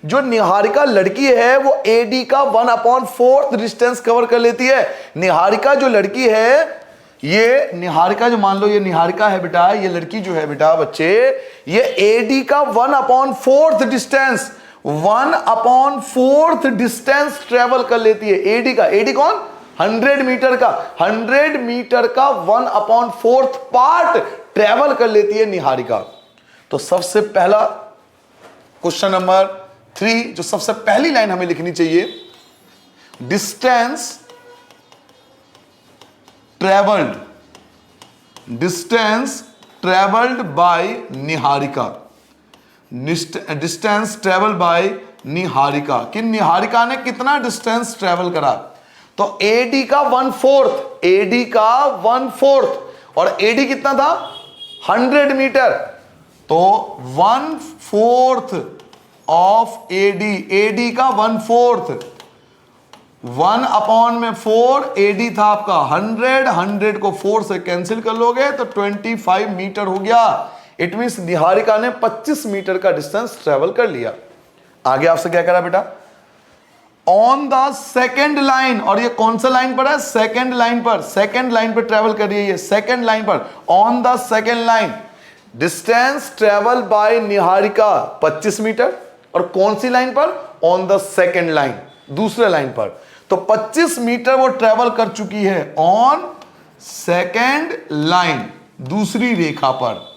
जो निहारिका लड़की है वो एडी का 1/4 डिस्टेंस कवर कर लेती है। निहारिका जो लड़की है, ये निहारिका जो मान लो ये निहारिका है बेटा, ये लड़की जो है बेटा बच्चे, ये एडी का 1/4 डिस्टेंस 1/4 डिस्टेंस ट्रेवल कर लेती है। एडी का, एडी कौन, 100 मीटर का, 100 मीटर का 1/4 पार्ट ट्रेवल कर लेती है निहारिका। तो सबसे पहला क्वेश्चन नंबर 3, जो सबसे पहली लाइन हमें लिखनी चाहिए, distance travelled by Niharika, distance travel by Niharika, कि निहारिका ने कितना डिस्टेंस ट्रेवल करा। तो एडी का 1/4, एडी का 1/4, और एडी कितना था, 100 मीटर, तो 1/4 ऑफ एडी, एडी का 1/4, 1/4 एडी था आपका 100, 100 को 4 से कैंसिल कर लोगे तो 25 मीटर हो गया। इट मींस निहारिका ने 25 मीटर का डिस्टेंस ट्रेवल कर लिया। आगे आपसे क्या करा बेटा, ऑन द सेकेंड लाइन, और ये कौन सा लाइन पर है, सेकेंड लाइन पर, सेकेंड लाइन पर ट्रेवल कर रही है ये, सेकेंड लाइन पर, on the second line distance travel by Niharika 25 metre, और कौन सी लाइन पर, ऑन द सेकेंड लाइन, दूसरे लाइन पर। तो 25 मीटर वो ट्रेवल कर चुकी है ऑन सेकेंड लाइन, दूसरी रेखा पर।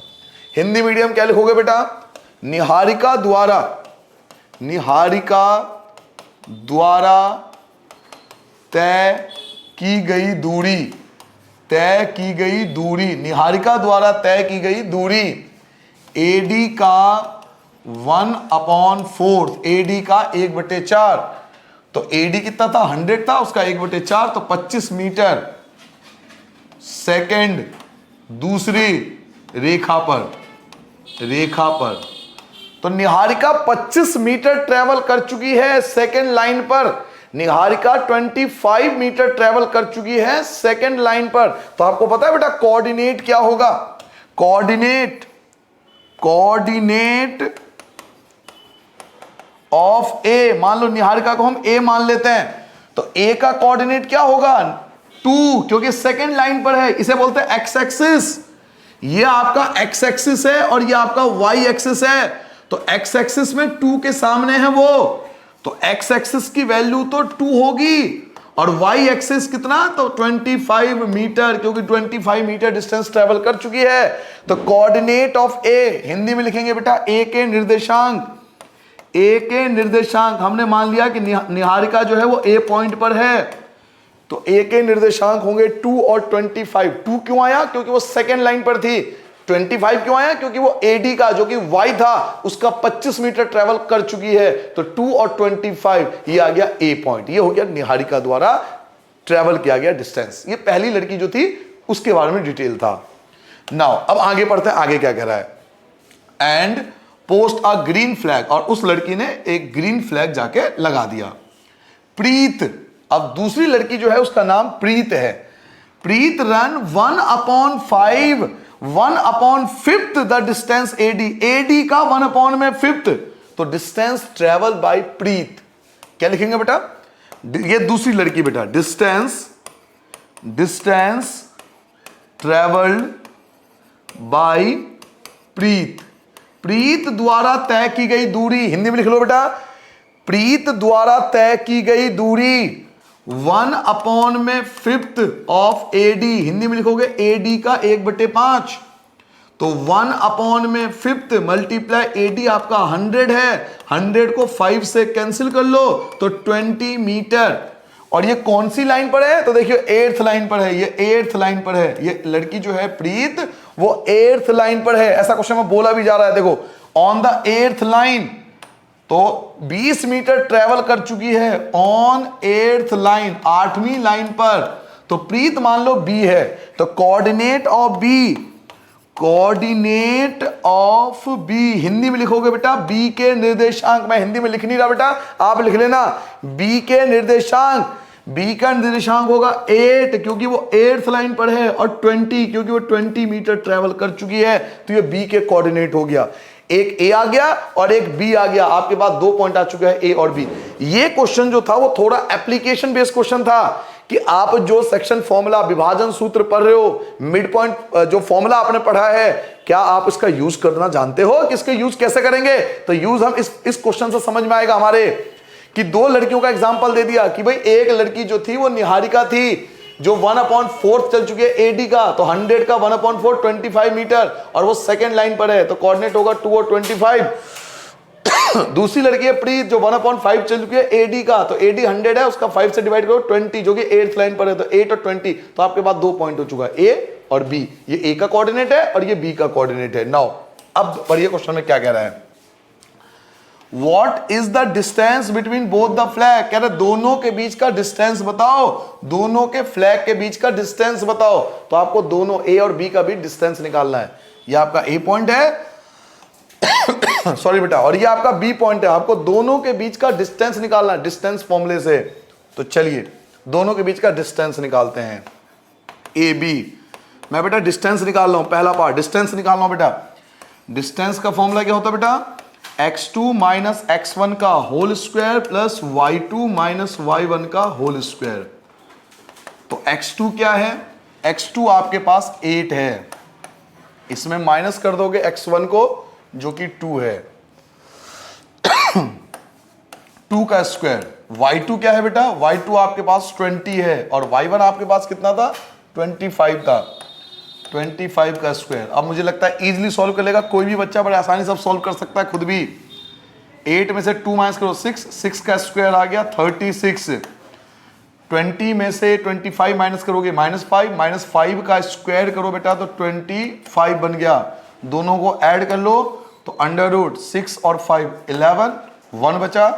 हिंदी मीडियम क्या लिखोगे बेटा, निहारिका द्वारा तय की गई दूरी, तय की गई दूरी, निहारिका द्वारा तय की गई दूरी एडी का 1/4, एडी का 1/4, तो एडी कितना था, 100 था, उसका 1/4, तो 25 मीटर सेकेंड दूसरी रेखा पर, रेखा पर। तो निहारिका 25 मीटर ट्रेवल कर चुकी है सेकेंड लाइन पर, निहारिका 25 मीटर ट्रेवल कर चुकी है सेकेंड लाइन पर। तो आपको पता है बेटा कोऑर्डिनेट क्या होगा, कोऑर्डिनेट ऑफ ए, मान लो निहारिका को हम ए मान लेते हैं, तो ए का कोऑर्डिनेट क्या होगा, 2, क्योंकि सेकेंड लाइन पर है, इसे बोलते हैं एक्स एक्सिस। ये आपका एक्स एक्सिस है और ये आपका वाई एक्सिस है, तो एक्स एक्सिस में 2 के सामने है वो, तो एक्स एक्सिस की वैल्यू तो 2 होगी, और वाई एक्सिस कितना, तो 25 मीटर, क्योंकि 25 मीटर डिस्टेंस ट्रेवल कर चुकी है। तो कोऑर्डिनेट ऑफ ए, हिंदी में लिखेंगे बेटा ए के निर्देशांक, ए के निर्देशांक, हमने मान लिया कि निहारिका जो है वो ए पॉइंट पर है, तो ए के निर्देशांक होंगे 2 और 25। 2 क्यों आया, क्योंकि वो सेकेंड लाइन पर थी। 25 क्यों आया, क्योंकि वो एडी का जो कि वाई था उसका 25 मीटर ट्रेवल कर चुकी है, तो 2 और 25 ये आ गया ए पॉइंट, ये हो गया निहारिका द्वारा ट्रेवल किया गया डिस्टेंस। ये पहली लड़की जो थी उसके बारे में डिटेल था। नाउ अब आगे पढ़ते हैं, आगे क्या कह रहा है, and post a green flag, और उस लड़की ने एक ग्रीन फ्लैग जाके लगा दिया। प्रीत, अब दूसरी लड़की जो है उसका नाम प्रीत है। Preet run 1/5 the distance AD, AD का 1/5, तो डिस्टेंस ट्रेवल बाय प्रीत क्या लिखेंगे बेटा, ये दूसरी लड़की बेटा, डिस्टेंस ट्रेवल्ड बाय प्रीत, प्रीत द्वारा तय की गई दूरी, हिंदी में लिख लो बेटा, प्रीत द्वारा तय की गई दूरी 1/5 ऑफ एडी, हिंदी में लिखोगे एडी का 1/5, तो 1/5 मल्टीप्लाई एडी आपका 100 है, 100 को 5 से कैंसिल कर लो तो 20 मीटर। और ये कौन सी लाइन पर है, तो देखिए 8th लाइन पर है, ये 8th लाइन पर है, ये लड़की जो है प्रीत वो 8th लाइन पर है। ऐसा क्वेश्चन में बोला भी जा रहा है, देखो ऑन द 8th लाइन, तो 20 मीटर ट्रेवल कर चुकी है ऑन 8th लाइन, 8वीं लाइन पर। तो प्रीत मान लो बी है, तो coordinate of B, coordinate of B Hindi में लिखोगे बेटा बी के निर्देशांक, मैं हिंदी में लिख नहीं रहा बेटा, आप लिख लेना बी के निर्देशांक, बी का निर्देशांक होगा 8 क्योंकि वो 8th लाइन पर है, और 20 क्योंकि वो 20 मीटर ट्रेवल कर चुकी है, तो ये बी के कोऑर्डिनेट हो गया। एक ए आ गया और एक बी आ गया, आपके पास 2 पॉइंट आ चुके हैं ए और बी। ये क्वेश्चन जो था वो थोड़ा एप्लीकेशन बेस्ड क्वेश्चन था कि आप जो सेक्शन फॉर्मूला विभाजन सूत्र पढ़ रहे हो, मिड पॉइंट जो फॉर्मूला आपने पढ़ा है, क्या आप इसका यूज करना जानते हो कि इसका यूज कैसे करेंगे? तो यूज हम इस क्वेश्चन से समझ में आएगा हमारे कि 2 लड़कियों का एग्जांपल दे दिया कि भाई एक लड़की जो थी वो निहारिका थी जो 1/4 चल चुकी है एडी का, तो 100 का 1/4 25 मीटर और वो सेकंड लाइन पर है, तो कोऑर्डिनेट होगा 2 और 25। दूसरी लड़की है प्रीत जो 1/5 चल चुकी है एडी का, तो एडी 100 है, उसका 5 से डिवाइड करो 20 जो कि 8th लाइन पर है, तो 8 और 20, तो आपके पास 2 पॉइंट हो चुका है ए और बी। ये ए का कोऑर्डिनेट है और ये बी का कोऑर्डिनेट है। नाउ अब पढ़िए क्वेश्चन में क्या कह रहा है। What is the distance between both the flag? कह रहे दोनों के बीच का डिस्टेंस बताओ, दोनों के फ्लैग के बीच का डिस्टेंस बताओ। तो आपको दोनों ए और बी का भी डिस्टेंस निकालना है। ये आपका ए पॉइंट है सॉरी बेटा, और ये आपका बी पॉइंट है। आपको दोनों के बीच का डिस्टेंस निकालना है डिस्टेंस फॉर्मूले से। तो चलिए दोनों के बीच का डिस्टेंस निकालते हैं। ए बी, मैं बेटा डिस्टेंस निकाल रहा हूं, पहला पार्ट डिस्टेंस निकाल रहा हूं बेटा। डिस्टेंस का फॉर्मूला क्या होता है बेटा? x2 माइनस x1 का whole square plus y2 minus y1 का होल स्क्वायर। तो x2 क्या है? x2 आपके पास 8 है, इसमें माइनस कर दोगे x1 को जो कि 2 है 2 का स्क्वायर। y2 क्या है बेटा? y2 आपके पास 20 है और y1 आपके पास कितना था? 25 था, 25 का स्क्वायर। अब मुझे लगता है इजीली सॉल्व कर लेगा कोई भी बच्चा, बड़े आसानी से सॉल्व कर सकता है खुद भी। 8 में से 2 माइनस करो 6 का स्क्वायर आ गया 36। 20 में से 25 माइनस करोगे -5 का स्क्वायर करो बेटा तो 25 बन गया। दोनों को ऐड कर लो तो अंडर रूट 6 और 5 11, 1 बचा,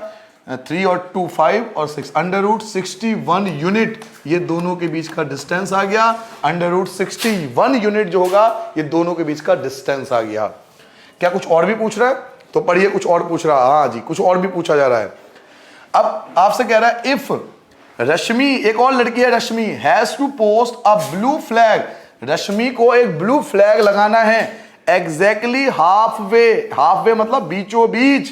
3 और 2 5 और 6 अंडर रूट 61 यूनिट। ये दोनों के बीच का डिस्टेंस आ गया। अंडर रूट 61 यूनिट जो होगा ये दोनों के बीच का डिस्टेंस आ गया। क्या कुछ और भी पूछ रहा है? तो पढ़िए कुछ और पूछ रहा है। हाँ जी, कुछ और भी पूछा जा रहा है। अब आपसे कह रहा है इफ रश्मि, एक और लड़की है Rashmi, has to post a blue flag, Rashmi को एक ब्लू फ्लैग लगाना है एग्जैक्टली हाफ वे मतलब बीचों बीच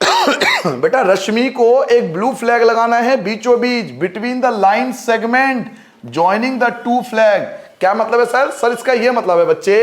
बेटा रश्मि को एक ब्लू फ्लैग लगाना है बीचों बीच between the line segment joining the 2 flag. क्या मतलब है सर? सर इसका ये मतलब है बच्चे,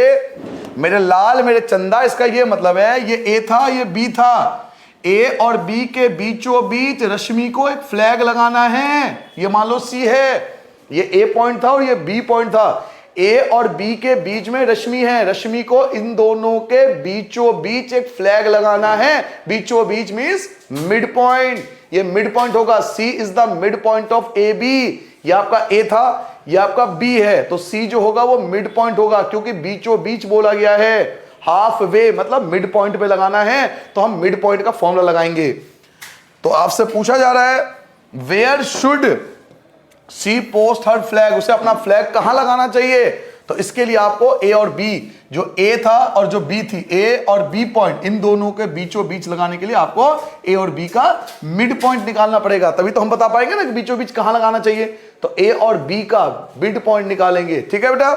मेरे लाल मेरे चंदा, इसका ये मतलब है ये ए था ये बी था, ए और बी के बीचों बीच रश्मि को एक फ्लैग लगाना है। ये मान लो सी है, ये ए पॉइंट था और ये बी पॉइंट था। ए और बी के बीच में रश्मि है, रश्मि को इन दोनों के बीचों बीच एक फ्लैग लगाना है। बीचों बीच मींस मिड पॉइंट, ये मिड पॉइंट होगा। C is the mid point of A B. ये आपका ए था, ये आपका बी है, तो सी जो होगा वो मिड पॉइंट होगा क्योंकि बीचों बीच बोला गया है। हाफ वे मतलब मिड पॉइंट पे लगाना है, तो हम मिड पॉइंट का फॉर्मूला लगाएंगे। तो आपसे पूछा जा रहा है where should she post her flag, उसे अपना फ्लैग कहां लगाना चाहिए? तो इसके लिए आपको ए और बी, जो ए था और जो बी थी, ए और बी पॉइंट इन दोनों के बीचों बीच लगाने के लिए आपको ए और बी का मिड पॉइंट निकालना पड़ेगा, तभी तो हम बता पाएंगे ना कि बीचों बीच कहां लगाना चाहिए। तो ए और बी का मिड पॉइंट निकालेंगे, ठीक है बेटा।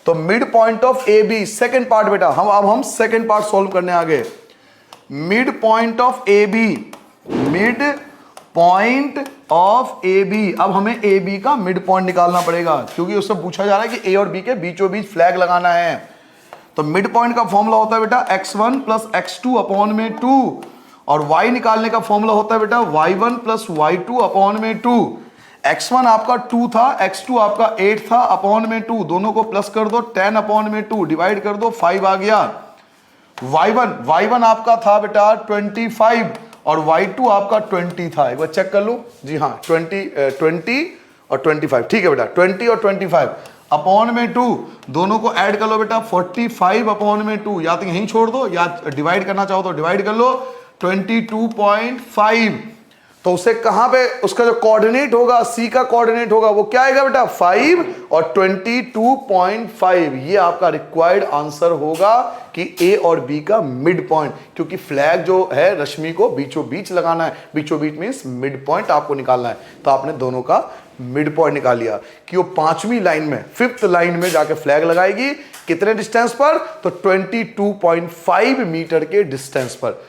तो mid point of A B, second part बेटा, हम सेकेंड पार्ट सोल्व करने आ गए। Mid point of A B, mid point of A B. अब हमें ए बी का मिड पॉइंट निकालना पड़ेगा क्योंकि उससे पूछा जा रहा है कि ए और बी के बीचों बीच फ्लैग लगाना है। तो मिड पॉइंट का फॉर्मूला होता है बेटा x1 प्लस x2 अपॉन में 2 और y निकालने का फॉर्मूला होता है बेटा y1 प्लस y2 अपॉन में 2। x1 आपका 2 था, x2 आपका 8 था, अपॉन में 2, दोनों को प्लस कर दो 10 अपॉन में 2 डिवाइड कर दो 5 आ गया। y1 आपका था बेटा 25 और y2 आपका 20 था। एक बार चेक कर लो जी, हाँ 20 और 25, ठीक है बेटा। 20 और 25 अपॉन में 2, दोनों को ऐड कर लो बेटा 45 अपॉन में 2, या तो यहीं छोड़ दो या डिवाइड करना चाहो तो डिवाइड कर लो 22.5। तो उसे कहां पे उसका जो कोऑर्डिनेट होगा, सी का कोऑर्डिनेट होगा वो क्या आएगा बेटा 5 और 22.5। ये आपका रिक्वायर्ड आंसर होगा कि ए और बी का मिड पॉइंट, क्योंकि फ्लैग जो है रश्मि को बीचों बीच लगाना है। बीचों बीच मींस मिड पॉइंट आपको निकालना है, तो आपने दोनों का मिड पॉइंट निकाल लिया कि वो पांचवी लाइन में, फिफ्थ लाइन में जाके फ्लैग लगाएगी। कितने डिस्टेंस पर? तो 22.5 मीटर के डिस्टेंस पर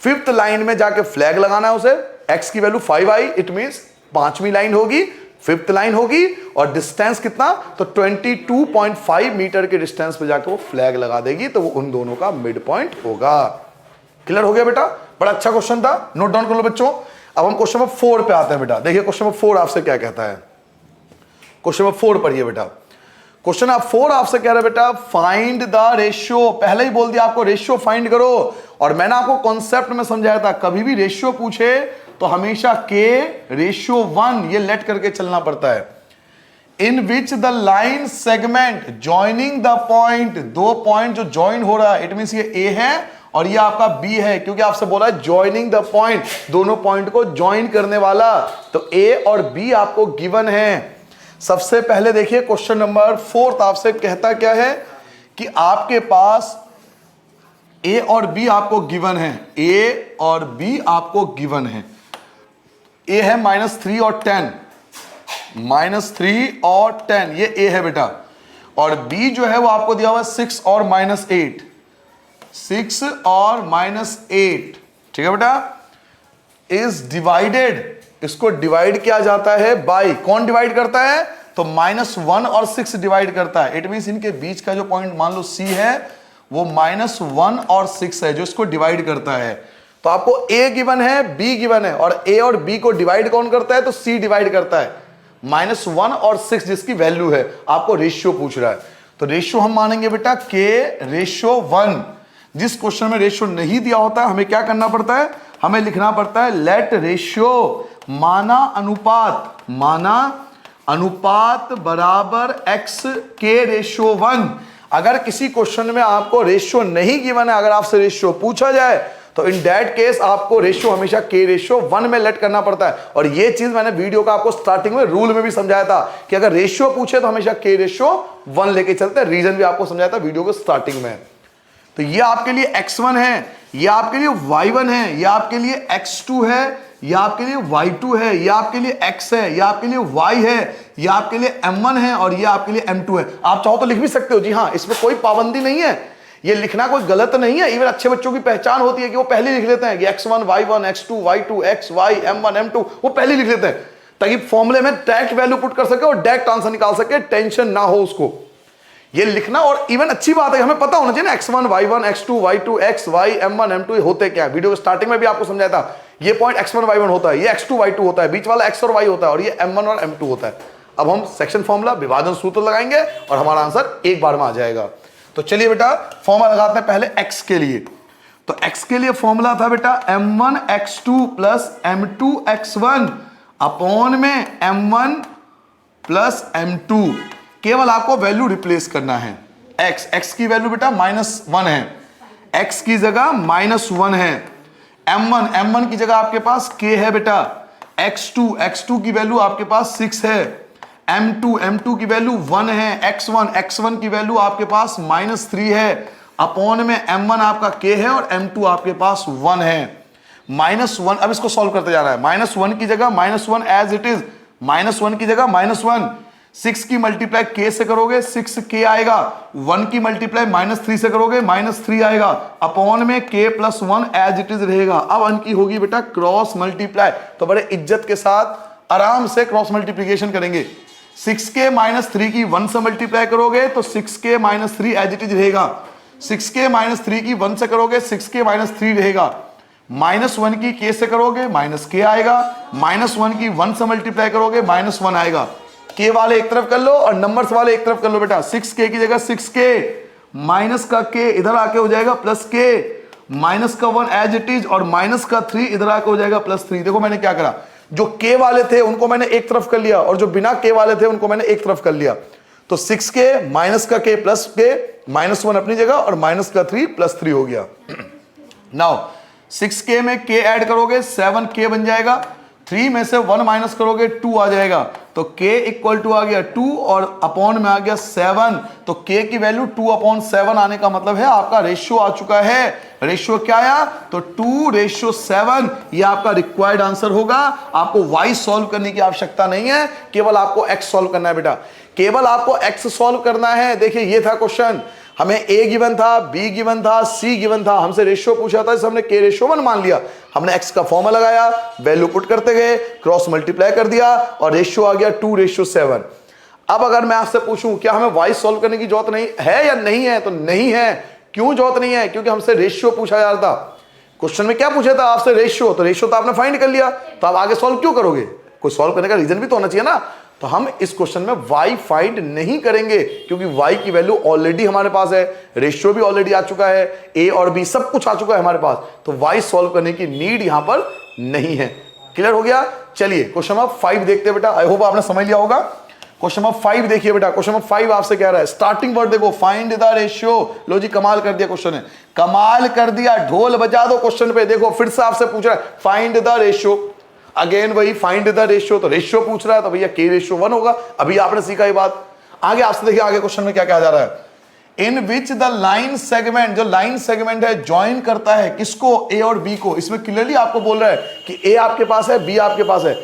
फिफ्थ लाइन में जाके फ्लैग लगाना है उसे। एक्स की वैल्यू 5 आई, इट मींस पांचवी लाइन होगी, फिफ्थ लाइन होगी, और डिस्टेंस कितना? तो 22.5 मीटर के डिस्टेंस पे जाके वो फ्लैग लगा देगी, तो वो उन दोनों का मिड पॉइंट होगा। क्लियर हो गया बेटा? बड़ा अच्छा क्वेश्चन था, नोट डाउन कर लो बच्चों। अब हम क्वेश्चन नंबर 4 पे आते हैं बेटा। देखिए क्वेश्चन नंबर 4 आपसे क्या कहता है। क्वेश्चन नंबर 4 पढ़िए बेटा। क्वेश्चन 4 आपसे कह रहा है बेटा, फाइंड द रेशियो। पहले ही बोल दिया आपको रेशियो फाइंड करो, और मैंने आपको कॉन्सेप्ट में समझाया था, कभी भी रेशियो पूछे तो हमेशा के रेशियो 1 ये लेट करके चलना पड़ता है। In which the line segment joining the point, दो पॉइंट जो ज्वाइन हो रहा है, इट मींस ये ए है और ये आपका बी है, क्योंकि आपसे बोला है ज्वाइनिंग द पॉइंट, दोनों पॉइंट को ज्वाइन करने वाला। तो ए और बी आपको गिवन है। सबसे पहले देखिए क्वेश्चन नंबर 4 आपसे कहता क्या है कि आपके पास ए और बी आपको गिवन है, ए और बी आपको गिवन है। ए है -3 और 10, -3 और 10 ये ए है बेटा, और बी जो है वो आपको दिया हुआ है 6 और -8, 6 और -8, ठीक है बेटा। इज डिवाइडेड, इसको डिवाइड किया जाता है बाय, कौन डिवाइड करता है? तो -1 और 6 डिवाइड करता है। इट मींस इनके बीच का जो पॉइंट मान लो सी है वो -1 और 6 है जो इसको डिवाइड करता है। तो आपको ए गिवन है, बी गिवन है, और ए और बी को डिवाइड कौन करता है? तो सी डिवाइड करता है। -1 और 6 जिसकी वैल्यू है, आपको रेशियो पूछ रहा है, तो रेशियो हम मानेंगे बेटा के रेशियो 1। जिस क्वेश्चन में रेशियो नहीं दिया होता है हमें क्या करना पड़ता है? हमें लिखना पड़ता है लेट रेशियो, माना अनुपात, माना अनुपात बराबर x के रेशियो 1। अगर किसी क्वेश्चन में आपको रेशियो नहीं गिवन है, अगर आपसे रेशियो पूछा जाए, तो इन दैट केस आपको रेशियो हमेशा के रेशियो 1 में लेट करना पड़ता है। और ये चीज मैंने वीडियो का आपको स्टार्टिंग में रूल में भी समझाया था कि अगर रेशियो पूछे तो हमेशा के रेशियो 1 लेके चलते हैं। रीजन भी आपको समझाया था वीडियो के स्टार्टिंग में। तो ये आपके लिए x1 है, ये आपके लिए y1 है, ये आपके लिए x2 है, ये आपके लिए y2 है, ये आपके लिए x है, ये आपके लिए y है, ये आपके लिए m1 है, और ये आपके लिए m2 है। आप चाहो तो लिख भी सकते हो जी हाँ, इसमें कोई पाबंदी नहीं है, ये लिखना कोई गलत नहीं है। इवन अच्छे बच्चों की पहचान होती है कि वो पहले लिख लेते हैं कि x1 y1 x2 y2 x y m1 m2, वो पहले लिख लेते हैं ताकि फॉर्मूले में डायरेक्ट वैल्यू पुट कर सके और डायरेक्ट आंसर निकाल सके, टेंशन ना हो उसको ये लिखना। और इवन अच्छी बात है, हमें पता होना चाहिए ना x1 y1 x2 y2 x y m1 m2 होते क्या है। वीडियो स्टार्टिंग में भी आपको समझाया था, ये पॉइंट x1 y1 होता है, ये x2 y2 होता है, बीच वाला x और y होता है, और ये m1 और m2 होता है। अब हम सेक्शन फॉर्मूला, विभाजन सूत्र लगाएंगे और हमारा आंसर एक बार में आ जाएगा। तो चलिए बेटा फॉर्मूला लगाते हैं पहले x के लिए। तो x के लिए फॉर्मूला था बेटा m1 x2 plus m2 x1 upon में m1 प्लस m2। केवल आपको वैल्यू रिप्लेस करना है। x की वैल्यू बेटा -1 है, x की जगह -1 है। m1 की जगह आपके पास k है बेटा। x2 की वैल्यू आपके पास 6 है। m2 की वैल्यू 1 है। x1 की वैल्यू आपके पास -3 है। अपॉन में m1 आपका k है और m2 आपके पास 1 है। -1, अब इसको सॉल्व करते जा रहा है। -1 की जगह -1 एज इट इज, -1 की जगह -1। 6 की मल्टीप्लाई k से करोगे 6k आएगा, 1 की मल्टीप्लाई -3 से करोगे -3 आएगा, अपॉन में k plus 1 as it is रहेगा। अब इनकी होगी बेटा क्रॉस मल्टीप्लाई, तो बड़े इज्जत के साथ आराम से क्रॉस मल्टीप्लीकेशन करेंगे। 6k -3 की 1 से मल्टीप्लाई करोगे तो 6k -3 एज इट इज रहेगा। 6k -3 की 1 से करोगे 6k -3 रहेगा। -1 की k से करोगे -k आएगा। -1 की 1 से मल्टीप्लाई करोगे -1 आएगा। k वाले एक तरफ कर लो और नंबर्स वाले एक तरफ कर लो बेटा। 6k की जगह 6k, माइनस का k इधर आके हो जाएगा प्लस k, माइनस का 1 एज इट इज, और माइनस का 3 इधर आके हो जाएगा +3। देखो मैंने क्या करा, जो k वाले थे उनको मैंने एक तरफ कर लिया और जो बिना k वाले थे उनको मैंने एक तरफ कर लिया। तो 6k माइनस का k प्लस k, -1 अपनी जगह और माइनस का 3 +3 हो गया। नाउ 6k में k ऐड करोगे 7k बन जाएगा। 3 में से 1 माइनस करोगे 2 आ जाएगा। तो k इक्वल टू आ गया 2 और अपॉन में आ गया 7, तो k की वैल्यू 2/7 आने का मतलब है आपका रेशियो आ चुका है। रेशियो क्या आया? तो 2:7, ये आपका रिक्वायर्ड आंसर होगा। आपको y सॉल्व करने की आवश्यकता नहीं है, केवल आपको x सॉल्व करना है बेटा, केवल आपको x सॉल्व करना है। देखिए ये था क्वेश्चन, हमें a गिवन था, b गिवन था, c गिवन था, हमसे रेशियो पूछा था, हमने k रेशियो 1 मान लिया, हमने x का फॉर्मूला लगाया, वैल्यू पुट करते गए, क्रॉस मल्टीप्लाई कर दिया और रेशियो आ गया 2:7। अब अगर मैं आपसे पूछूं क्या हमें y सॉल्व करने की जरूरत नहीं है या नहीं है, तो नहीं है। क्यों जरूरत नहीं है? क्योंकि हमसे रेशियो पूछा जा रहा था। क्वेश्चन में क्या पूछा था आपसे? रेशियो। तो रेशियो तो आपने फाइंड कर लिया, तो आप आगे सॉल्व क्यों करोगे? कोई सॉल्व करने का रीजन भी तो होना चाहिए ना। तो हम इस क्वेश्चन में y फाइंड नहीं करेंगे, क्योंकि y की वैल्यू ऑलरेडी हमारे पास है, रेशियो भी ऑलरेडी आ चुका है, a और b सब कुछ आ चुका है हमारे पास, तो y सॉल्व करने की नीड यहां पर नहीं है। क्लियर हो गया? चलिए क्वेश्चन नंबर 5 देखते हैं बेटा। आई होप आपने समझ लिया होगा। क्वेश्चन नंबर 5 देखिए बेटा। क्वेश्चन नंबर 5 आपसे कह रहा है, स्टार्टिंग वर्ड देखो, फाइंड द रेशियो। लो जी, कमाल कर दिया क्वेश्चन है, कमाल कर दिया, ढोल बजा दो क्वेश्चन पे। देखो फिर से आपसे पूछ रहा है फाइंड द रेशियो, अगेन वही फाइंड द रेशियो, तो रेशियो पूछ रहा है तो भैया k/1 होगा। अभी आपने सीखा ये बात। आगे आपसे देखिए, आगे क्वेश्चन में क्या कहा जा रहा है, in which the line segment, जो लाइन सेगमेंट है ज्वाइन करता है किसको? a और b को। इसमें क्लियरली आपको बोल रहा है कि a आपके पास है, b आपके पास है,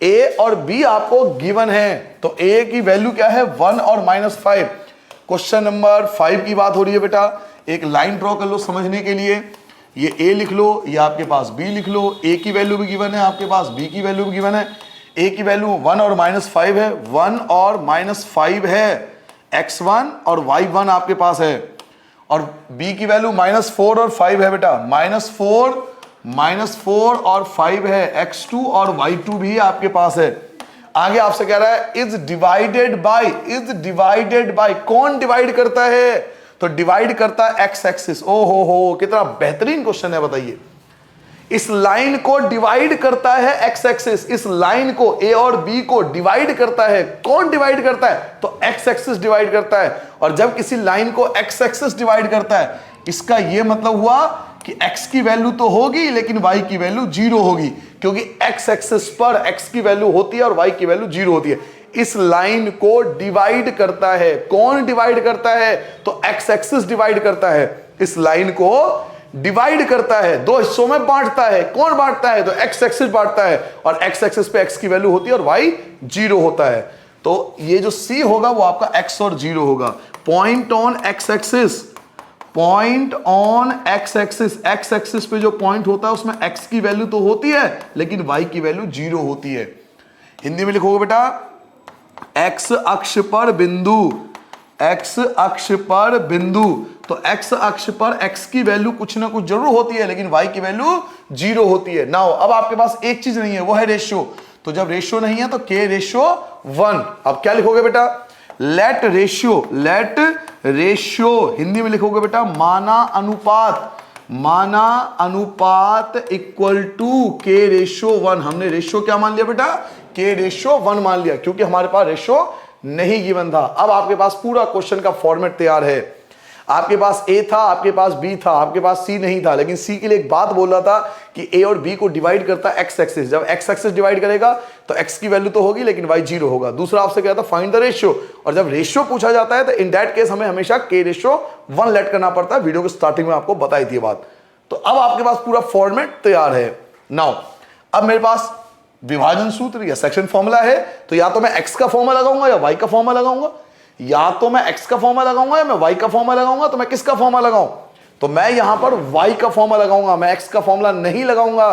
a और b आपको गिवन है, तो a की वैल्यू क्या है? 1 और -5। क्वेश्चन नंबर 5 की बात हो रही है बेटा। एक लाइन ड्रॉ कर लो समझने के लिए, ये a लिख लो, ये आपके पास b लिख लो, a की वैल्यू भी गिवन है आपके पास, b की वैल्यू भी गिवन है। a की वैल्यू 1 और -5 है, 1 और -5 है, x1 और y1 आपके पास है, और b की वैल्यू -4 और 5 है बेटा, -4 और 5 है, x2 और y2 भी आपके पास है। आगे आपसे कह रहा है इज डिवाइडेड बाय, कौन डिवाइड करता है? तो डिवाइड करता है एक्स एक्सिस। ओ हो, कितना बेहतरीन क्वेश्चन है, बताइए। इस लाइन को डिवाइड करता है एक्स एक्सिस, इस लाइन को a और b को डिवाइड करता है। कौन डिवाइड करता है? तो एक्स एक्सिस डिवाइड करता है। और जब किसी लाइन को एक्स एक्सिस डिवाइड करता है, इसका यह मतलब हुआ कि x की वैल्यू तो होगी लेकिन y की वैल्यू 0 होगी, क्योंकि x एक्सिस पर x की वैल्यू होती है और y की वैल्यू 0 होती है। इस लाइन को डिवाइड करता है। कौन डिवाइड करता है? तो x एक्सिस डिवाइड करता है। इस लाइन को डिवाइड करता है, दो हिस्सों में बांटता है। कौन बांटता है? तो x एक्सिस बांटता है, और x एक्सिस पे x की वैल्यू होती है और y 0 होता है। तो ये जो c होगा वो आपका x और 0 होगा। Point on x axis, point on x axis, x axis पे जो पॉइंट होता है उसमें x की वैल्यू तो होती है लेकिन y की वैल्यू 0 होती है। हिंदी में लिखोगे बेटा, x अक्ष पर बिंदु, x अक्ष पर बिंदु, तो x अक्ष पर x की वैल्यू कुछ ना कुछ जरूर होती है लेकिन y की वैल्यू 0 होती है। नाउ अब आपके पास एक चीज नहीं है, वो है रेशियो। तो जब रेशियो नहीं है तो k/1। अब क्या लिखोगे बेटा? लेट रेशियो, हिंदी में लिखोगे बेटा माना अनुपात इक्वल टू k/1। हमने रेशियो क्या मान लिया बेटा? k/1 मान लिया, क्योंकि हमारे पास रेशियो नहीं गिवन था। अब आपके पास पूरा क्वेश्चन का फॉर्मेट तैयार है। आपके पास a था, आपके पास b था, आपके पास c नहीं था, लेकिन c के लिए एक बात बोल रहा था कि a और b को डिवाइड करता है x एक्सिस। जब x एक्सिस डिवाइड करेगा तो x की वैल्यू तो होगी लेकिन y 0 होगा। दूसरा आपसे क्या था? Find the ratio. और जब रेशियो पूछा जाता है तो इन दैट केस हमें हमेशा k/1 लेट करना पड़ता है। वीडियो के स्टार्टिंग में आपको बताई थी बात। तो अब आपके पास पूरा फॉर्मेट तैयार है। नाउ अब मेरे पास विभाजन सूत्र या सेक्शन फॉर्मूला है, तो या तो मैं x का फॉर्मूला लगाऊंगा या y का फॉर्मूला लगाऊंगा, या तो मैं x का फॉर्मूला लगाऊंगा या मैं y का फॉर्मूला लगाऊंगा। तो मैं किसका फॉर्मूला लगाऊं? तो मैं यहां पर y का फॉर्मूला लगाऊंगा, मैं x का फॉर्मूला नहीं लगाऊंगा।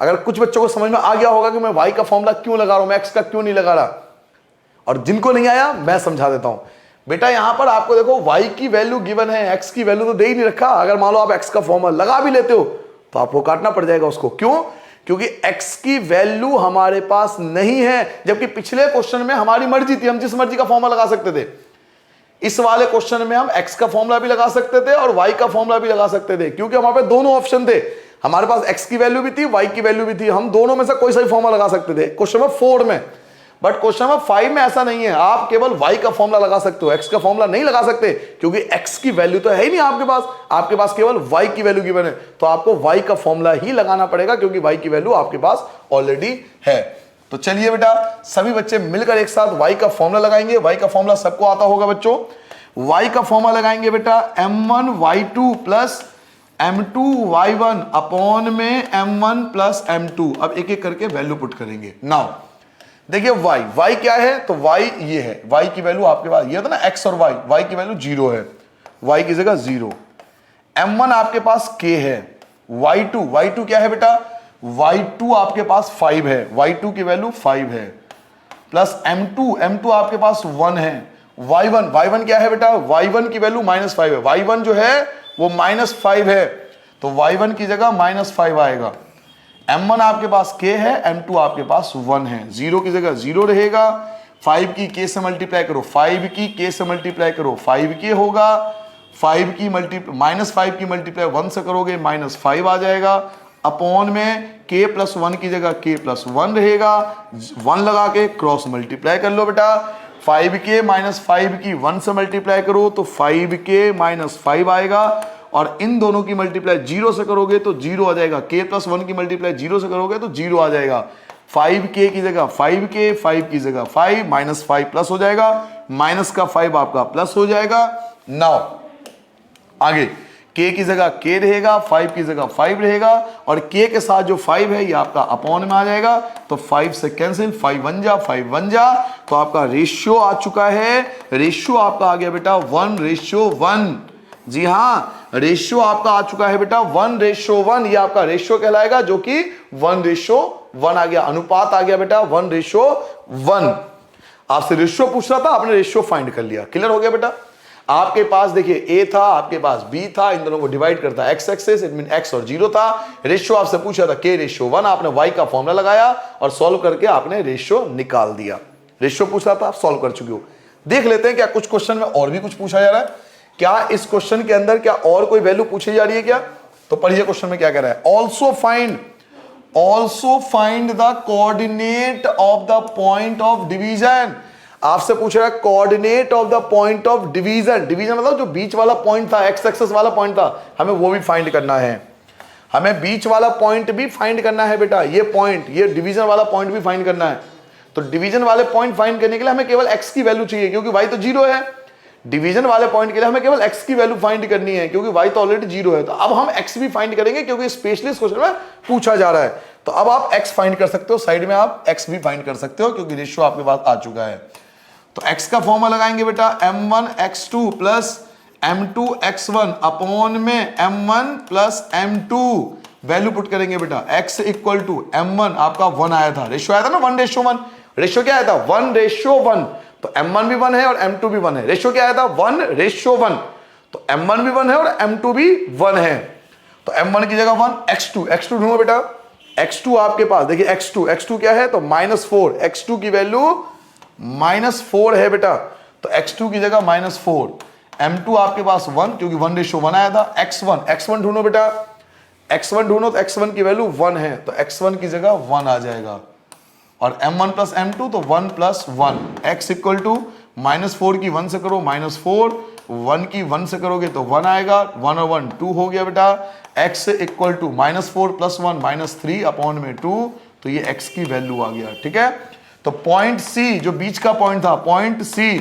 अगर कुछ बच्चों को समझ में आ गया होगा कि मैं y का फॉर्मूला क्यों लगा रहा हूं, मैं x का क्यों नहीं लगा रहा, और जिनको नहीं आया मैं समझा देता हूं। बेटा यहां पर आपको देखो y की वैल्यू गिवन है, x की वैल्यू तो दे ही नहीं रखा। अगर मान लो आप x का फॉर्मूला लगा भी लेते हो तो आपको काटना पड़ जाएगा उसको। क्यों? क्योंकि x की वैल्यू हमारे पास नहीं है, जबकि पिछले क्वेश्चन में हमारी मर्जी थी, हम जिस मर्जी का फॉर्मूला लगा सकते थे। इस वाले क्वेश्चन में हम x का फॉर्मूला भी लगा सकते थे और y का फॉर्मूला भी लगा सकते थे, क्योंकि हमारे पास दोनों ऑप्शन थे। हमारे पास x की वैल्यू भी थी, y की वैल्यू भी थी, हम दोनों में से कोई सा भी फॉर्मूला लगा सकते थे क्वेश्चन नंबर 4 में। बट क्वेश्चन नंबर 5 में ऐसा नहीं है, आप केवल y का फॉर्मूला लगा सकते हो, x का फॉर्मूला नहीं लगा सकते, क्योंकि x की वैल्यू तो है ही नहीं आपके पास केवल y की वैल्यू गिवन है। तो आपको y का फॉर्मूला ही लगाना पड़ेगा, क्योंकि y की वैल्यू आपके पास ऑलरेडी है। तो चलिए बेटा सभी बच्चे मिलकर एक साथ y का फॉर्मूला लगाएंगे। y का फॉर्मूला सबको आता होगा बच्चों। y का फॉर्मूला लगाएंगे बेटा m1 y2 plus m2 y1 upon में m1 प्लस m2। अब एक एक करके वैल्यू पुट करेंगे। नाउ देखिए y क्या है, तो y ये है, y की वैल्यू आपके पास ये था ना x और y की वैल्यू 0 है, y की जगह 0। m1 आपके पास k है, y2 क्या है बेटा, y2 आपके पास 5 है, y2 की वैल्यू 5 है, प्लस m2 आपके पास 1 है, y1 क्या है बेटा, y1 की वैल्यू -5 है, y1 जो है वो -5 है, तो y1 की जगह -5 आएगा। m1 आपके पास k है, m2 आपके पास 1 है, 0 की जगह 0 रहेगा, 5 की k से मल्टीप्लाई करो, 5 की k से मल्टीप्लाई करो 5k होगा, -5 की मल्टीप्लाई 1 से करोगे -5 आ जाएगा, अपॉन में k प्लस 1 की जगह k प्लस 1 रहेगा, 1 लगा के क्रॉस मल्टीप्लाई कर लो बेटा, 5k माइनस 5 की 1 से मल्टीप्लाई करो तो 5k माइनस 5 आएगा, और इन दोनों की मल्टीप्लाई 0 से करोगे तो 0 आ जाएगा, k प्लस 1 की मल्टीप्लाई 0 से करोगे तो 0 आ जाएगा, 5k की जगह 5k, 5 की जगह 5, -5 प्लस हो जाएगा, माइनस का 5 आपका प्लस हो जाएगा। नाउ आगे k की जगह k रहेगा, 5 की जगह 5 रहेगा, और k के साथ जो 5 है ये आपका अपॉन में आ जाएगा, तो 5 से कैंसिल, 5 1 जा, तो आपका रेशियो आ चुका है, रेशियो आपका आ गया बेटा 1:1। जी हाँ, रेशियो आपका आ चुका है बेटा 1:1, ये आपका रेशियो कहलाएगा, जो कि 1:1 आ गया, अनुपात आ गया बेटा 1:1। आपसे रेशियो पूछ रहा था, आपने रेशियो फाइंड कर लिया, क्लियर हो गया बेटा। आपके पास देखिए a था, आपके पास b था, इन दोनों को डिवाइड करता है x axis, it mean x और 0 था, रेशियो आपसे पूछा था k:1, आपने y का फॉर्मूला लगाया और सॉल्व करके आपने रेशियो निकाल दिया। रेशियो पूछ रहा था, आप सॉल्व कर चुके हो। देख लेते हैं क्या कुछ क्वेश्चन में और भी कुछ पूछा जा रहा है, क्या इस क्वेश्चन के अंदर क्या और कोई वैल्यू पूछी जा रही है क्या। तो पढ़िए क्वेश्चन में क्या कह रहा है, also find the coordinate of the point of division. आपसे पूछ रहा है coordinate of the point of division. Division मतलब जो बीच वाला पॉइंट था, एक्स एक्सिस वाला पॉइंट था, हमें वो भी फाइंड करना है, हमें बीच वाला पॉइंट भी फाइंड करना है बेटा, ये पॉइंट, ये डिवीजन वाला पॉइंट भी फाइंड करना है। तो डिवीजन वाले पॉइंट फाइंड करने के लिए हमें केवल एक्स की वैल्यू चाहिए, क्योंकि वाई तो 0 है। डिवीजन वाले पॉइंट के लिए हमें केवल x की वैल्यू फाइंड करनी है, क्योंकि y तो ऑलरेडी 0 है। तो अब हम x भी फाइंड करेंगे, क्योंकि स्पेशली इस क्वेश्चन में पूछा जा रहा है। तो अब आप x फाइंड कर सकते हो, साइड में आप x भी फाइंड कर सकते हो, क्योंकि रेशियो आपके पास आ चुका है। तो x का फॉर्मूला लगाएंगे बेटा m1 x2 plus m2 x1 upon में m1 plus m2, value put करेंगे बेटा, x इक्वल टू m1 आपका 1 आया था, रेशियो आया था ना 1:1, रेशियो क्या आया था 1:1, तो m1 भी 1 है और m2 भी 1 है, रेशियो क्या आया था 1:1, तो m1 भी 1 है और m2 भी 1 है, तो m1 की जगह 1, x2 ढूंढो बेटा, x2 आपके पास देखिए x2 क्या है, तो -4, x2 की वैल्यू -4 है बेटा, तो x2 की जगह -4, m2 आपके पास 1, क्योंकि 1:1 आया था, x1 ढूंढो बेटा, x1 ढूंढो, तो x1 की वैल्यू 1 है, तो x1 की जगह 1 आ जाएगा, और m1 प्लस m2 तो 1 प्लस 1, x इक्वल टू -4 की 1 से करो -4, 1 की 1 से करोगे तो 1 आएगा, 1 और 1 2 हो गया बेटा, x equal to -4 plus 1 -3 upon में 2, तो ये x की वैल्यू आ गया। ठीक है, तो पॉइंट C जो बीच का पॉइंट था, पॉइंट C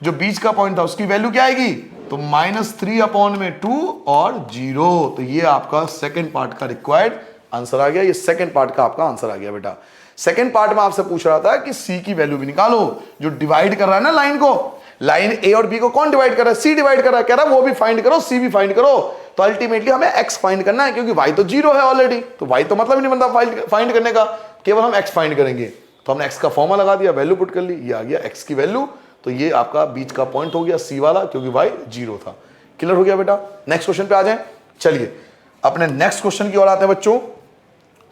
जो बीच का पॉइंट था, उसकी वैल्यू क्या आएगी, तो -3 अपॉन में 2 और 0, तो ये आपका सेकेंड पार्ट का रिक्वायर्ड आंसर आ गया, ये सेकेंड पार्ट का आपका आंसर आ गया बेटा। सेकेंड पार्ट में आपसे पूछ रहा था कि C की वैल्यू भी निकालो, जो डिवाइड कर रहा है ना लाइन को, लाइन A और B को कौन डिवाइड कर रहा है, C डिवाइड कर रहा है, कह रहा है वो भी फाइंड करो, C भी फाइंड करो, तो अल्टीमेटली हमें x फाइंड करना है, क्योंकि y तो 0 है ऑलरेडी, तो y तो मतलब ही नहीं बनता फाइंड करने का, केवल हम x फाइंड करेंगे। तो हमने x का फॉर्मूला लगा दिया, वैल्यू पुट कर ली, ये आ गया x की वैल्यू, तो ये आपका बीच का पॉइंट हो गया C वाला, क्योंकि y 0 था। क्लियर हो गया बेटा। नेक्स्ट क्वेश्चन पे आ जाए, चलिए अपने नेक्स्ट क्वेश्चन की ओर आते हैं बच्चों,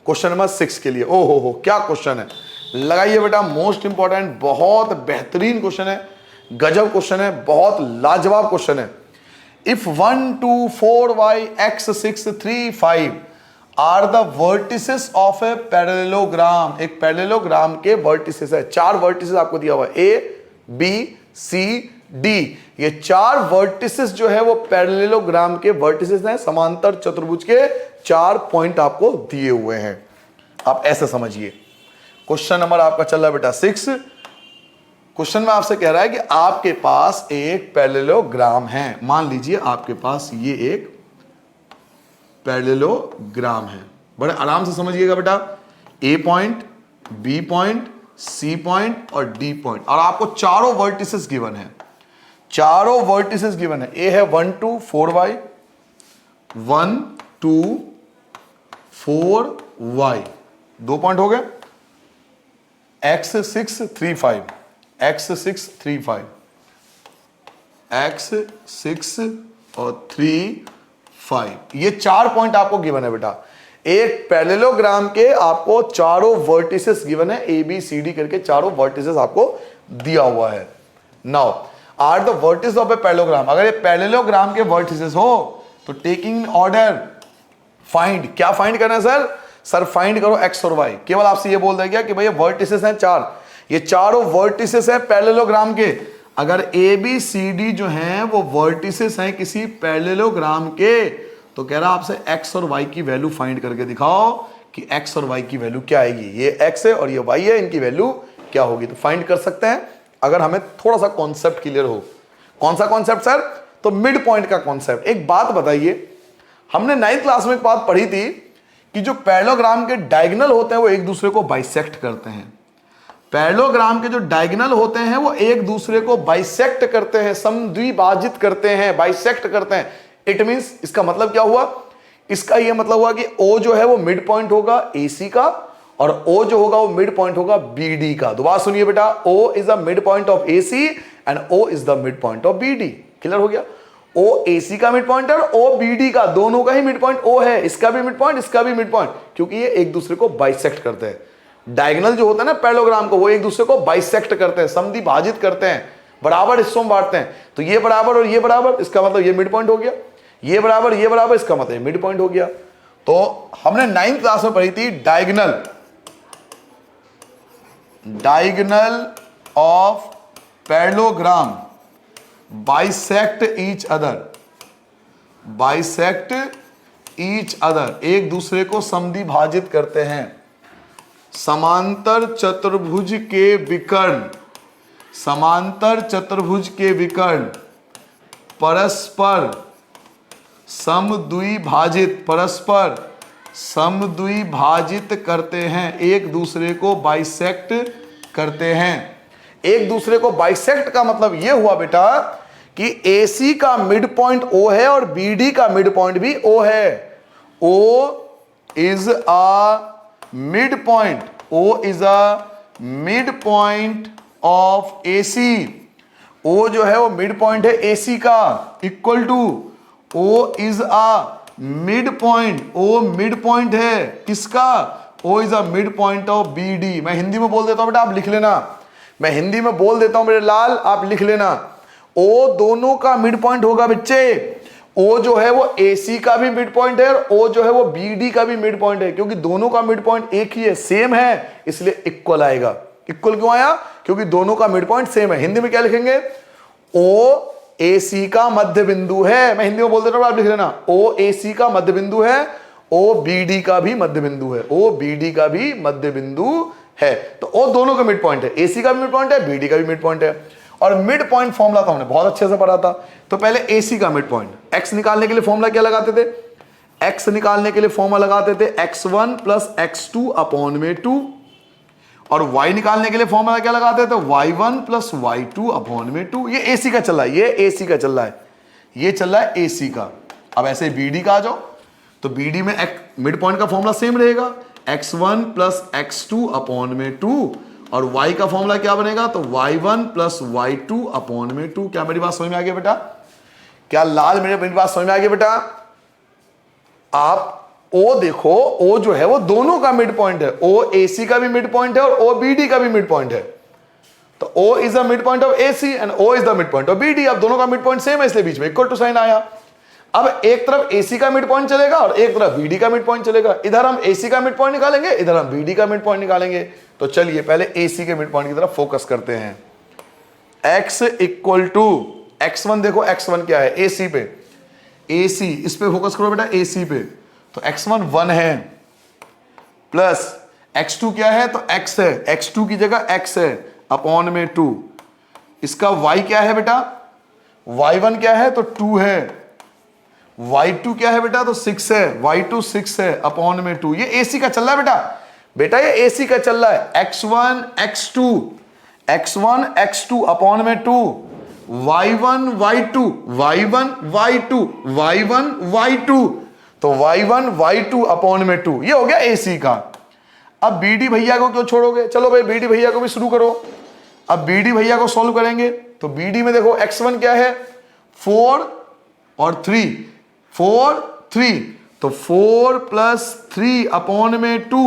क्वेश्चन नंबर 6 के लिए। ओ हो क्या क्वेश्चन है, लगाइए बेटा, मोस्ट इंपॉर्टेंट, बहुत बेहतरीन क्वेश्चन है, गजब क्वेश्चन है, बहुत लाजवाब क्वेश्चन है। If 1 2 4 y x 6 3 5 are the vertices of a parallelogram, एक पैरेललोग्राम के वर्टिसेस है, 4 वर्टिसेस आपको दिया हुआ है, A B C D, ये 4 वर्टिसेस जो है वो पैरेललोग्राम के वर्टिसेस हैं, समांतर चतुर्भुज के 4 पॉइंट आपको दिए हुए हैं। आप ऐसे समझिए, क्वेश्चन नंबर आपका चल रहा है बेटा 6। क्वेश्चन में आपसे कह रहा है कि आपके पास एक पैरेललोग्राम है। मान लीजिए आपके पास ये एक पैरेललोग्राम है। बड़े आराम से समझिएगा बेटा, A point, B point, C point और डी पॉइंट, और आपको चारों वर्टिसेस गिवन है। चारों वर्टिसेस गिवन है। ए है 1 2 4y, 1 2 4y, 2 पॉइंट हो गए। x 6 3 5, x 6 3 5, x 6 और 3 5, ये 4 पॉइंट आपको गिवन है बेटा। एक पैरेललोग्राम के आपको चारों वर्टिसेस गिवन है, ए बी सी डी करके चारों वर्टिसेस आपको दिया हुआ है। Now are the vertex of a parallelogram, अगर ये पैरेललोग्राम के वर्टिसेस हो तो टेकिंग ऑर्डर फाइंड, क्या फाइंड करना है सर? सर फाइंड करो x और y। केवल आपसे ये बोल देगा कि भाई ये वर्टिसेस हैं 4, ये चारों वर्टिसेस हैं पैरेललोग्राम के। अगर ए बी सी डी जो हैं वो वर्टिसेस हैं किसी पैरेललोग्राम के, तो कह रहा आपसे x और y की वैल्यू फाइंड करके दिखाओ कि x और y की वैल्यू क्या आएगी। ये x है और ये y है, इनकी वैल्यू क्या होगी। तो फाइंड कर सकते हैं अगर हमें थोड़ा सा कॉन्सेप्ट क्लियर हो। कौन सा कॉन्सेप्ट सर? तो मिड पॉइंट का कॉन्सेप्ट। एक बात बताइए, हमने 9th क्लास में एक बात पढ़ी थी कि जो पैरेललोग्राम के डायगोनल होते हैं वो एक दूसरे को बाइसेक्ट करते हैं। पैरेललोग्राम के जो डायगोनल होते हैं वो एक दूसरे को बाइसेक्ट करते हैं, समद्विभाजित करते हैं, बाइसेक्ट करते हैं। इट मींस, इसका मतलब क्या हुआ? इसका यह मतलब हुआ कि O जो है वो मिड पॉइंट होगा AC का, और O जो होगा वो मिड पॉइंट होगा BD का। दोबारा सुनिए बेटा, O is the mid point of AC and O is the mid point of BD। Clear हो गया? O AC का मिड पॉइंट है और O BD का, दोनों का ही मिड पॉइंट O है। इसका भी मिड पॉइंट, इसका भी मिड पॉइंट, क्योंकि ये एक दूसरे को बाइसेक्ट करते हैं। डायगोनल जो होता है ना पैरेललोग्राम को, वो एक दूसरे को बाइसेक्ट करते हैं, समद्विभाजित करते हैं, बराबर हिस्सों में बांटते हैं। तो ये बराबर और ये बराबर, इसका मतलब ये मिड पॉइंट हो गया। ये बराबर ये बराबर, इसका मतलब मिड पॉइंट हो गया। तो हमने 9th क्लास में पढ़ी थी diagonal, diagonal of parallelogram bisect each other, bisect each other, एक दूसरे को समद्विभाजित करते हैं। समांतर चतुर्भुज के विकर्ण, समांतर चतुर्भुज के विकर्ण परस्पर समद्विभाजित, परस्पर समद्विभाजित करते हैं, एक दूसरे को बाइसेक्ट करते हैं। एक दूसरे को बाइसेक्ट का मतलब यह हुआ बेटा कि AC का मिड पॉइंट O है और BD का मिड पॉइंट भी O है। O is a mid point, O is a mid point of AC। O जो है वो मिड पॉइंट है AC का, equal to O is a mid point, O mid point है किसका? O is a mid point of BD। मैं हिंदी में बोल देता हूं बेटा, आप लिख लेना। मैं हिंदी में बोल देता हूं मेरे लाल, आप लिख लेना। O दोनों का मिड पॉइंट होगा बच्चे। O जो है वो AC का भी मिड पॉइंट है और O जो है वो BD का भी मिड पॉइंट है, क्योंकि दोनों का मिड पॉइंट एक ही है, सेम है, इसलिए इक्वल आएगा। इक्वल क्यों आया? क्योंकि दोनों का मिड पॉइंट सेम है। हिंदी में क्या लिखेंगे? O AC का मध्य बिंदु है। मैं हिंदी में बोल देता हूं, आप लिख लेना। O AC का मध्य बिंदु है, O BD का भी मध्य बिंदु है, O BD का भी मध्य बिंदु है। तो O दोनों का मिड पॉइंट है, AC का भी मिड पॉइंट है, BD का भी मिड पॉइंट है। और मिड पॉइंट फॉर्मूला तो हमने बहुत अच्छे से पढ़ा था। तो पहले AC का मिड पॉइंट, x निकालने के लिए फॉर्मूला क्या लगाते थे? x निकालने के लिए फॉर्मूला लगाते थे x1 प्लस x2 अपॉन में 2, और y निकालने के लिए फॉर्मूला क्या लगाते थे? y1 प्लस y2 अपॉन में 2। ये AC का चल रहा है, ये AC का चल रहा है, ये चल रहा है AC का। अब ऐसे BD का आ जाओ, तो BD में मिड पॉइंट का फॉर्मूला सेम रहेगा, x1 प्लस x2 अपॉन में 2, और y का फॉर्मूला क्या बनेगा? तो y1 प्लस y2 अपॉन में 2। क्या मेरी बात समझ में आ गया बेटा? क्या लाल मेरी बात समझ में आ गई बेटा? आप O देखो, O जो है वो दोनों का मिड पॉइंट है, O AC का भी मिड पॉइंट है और O BD का भी मिड पॉइंट है। तो O is the mid point of AC and O is the mid point of BD। अब दोनों का मिड पॉइंट सेम है, इसलिए बीच में इक्वल टू साइन आया। अब एक तरफ AC का मिड पॉइंट चलेगा और एक तरफ BD का मिड पॉइंट चलेगा। इधर हम AC का मिड पॉइंट निकालेंगे, इधर हम BD का मिड पॉइंट निकालेंगे। तो चलिए पहले AC के मिड पॉइंट की तरफ फोकस करते हैं। x इक्वल टू x1, देखो x1 क्या है? AC पे, AC इस पे फोकस करो बेटा, AC पे। तो x1 1 है, प्लस x2 क्या है तो x है, x2 की जगह x है अपॉन में 2। इसका y क्या है बेटा, y1 क्या है तो 2 है, y2 क्या है बेटा तो 6 है, y2 6 है अपॉन में 2। ये AC का चल रहा है बेटा, बेटा ये AC का चल रहा है। x1 x2 x1 x2 upon में 2, y1 y2 y1 y2 y1 y2, तो y1 y2 अपॉन में 2, ये हो गया AC का। अब BD भैया को क्यों छोड़ोगे, चलो भाई BD भैया को भी शुरू करो। अब BD भैया को सॉल्व करेंगे तो BD में देखो x1 क्या है 4 और 3, 4 3, तो 4 प्लस 3 अपॉन में 2।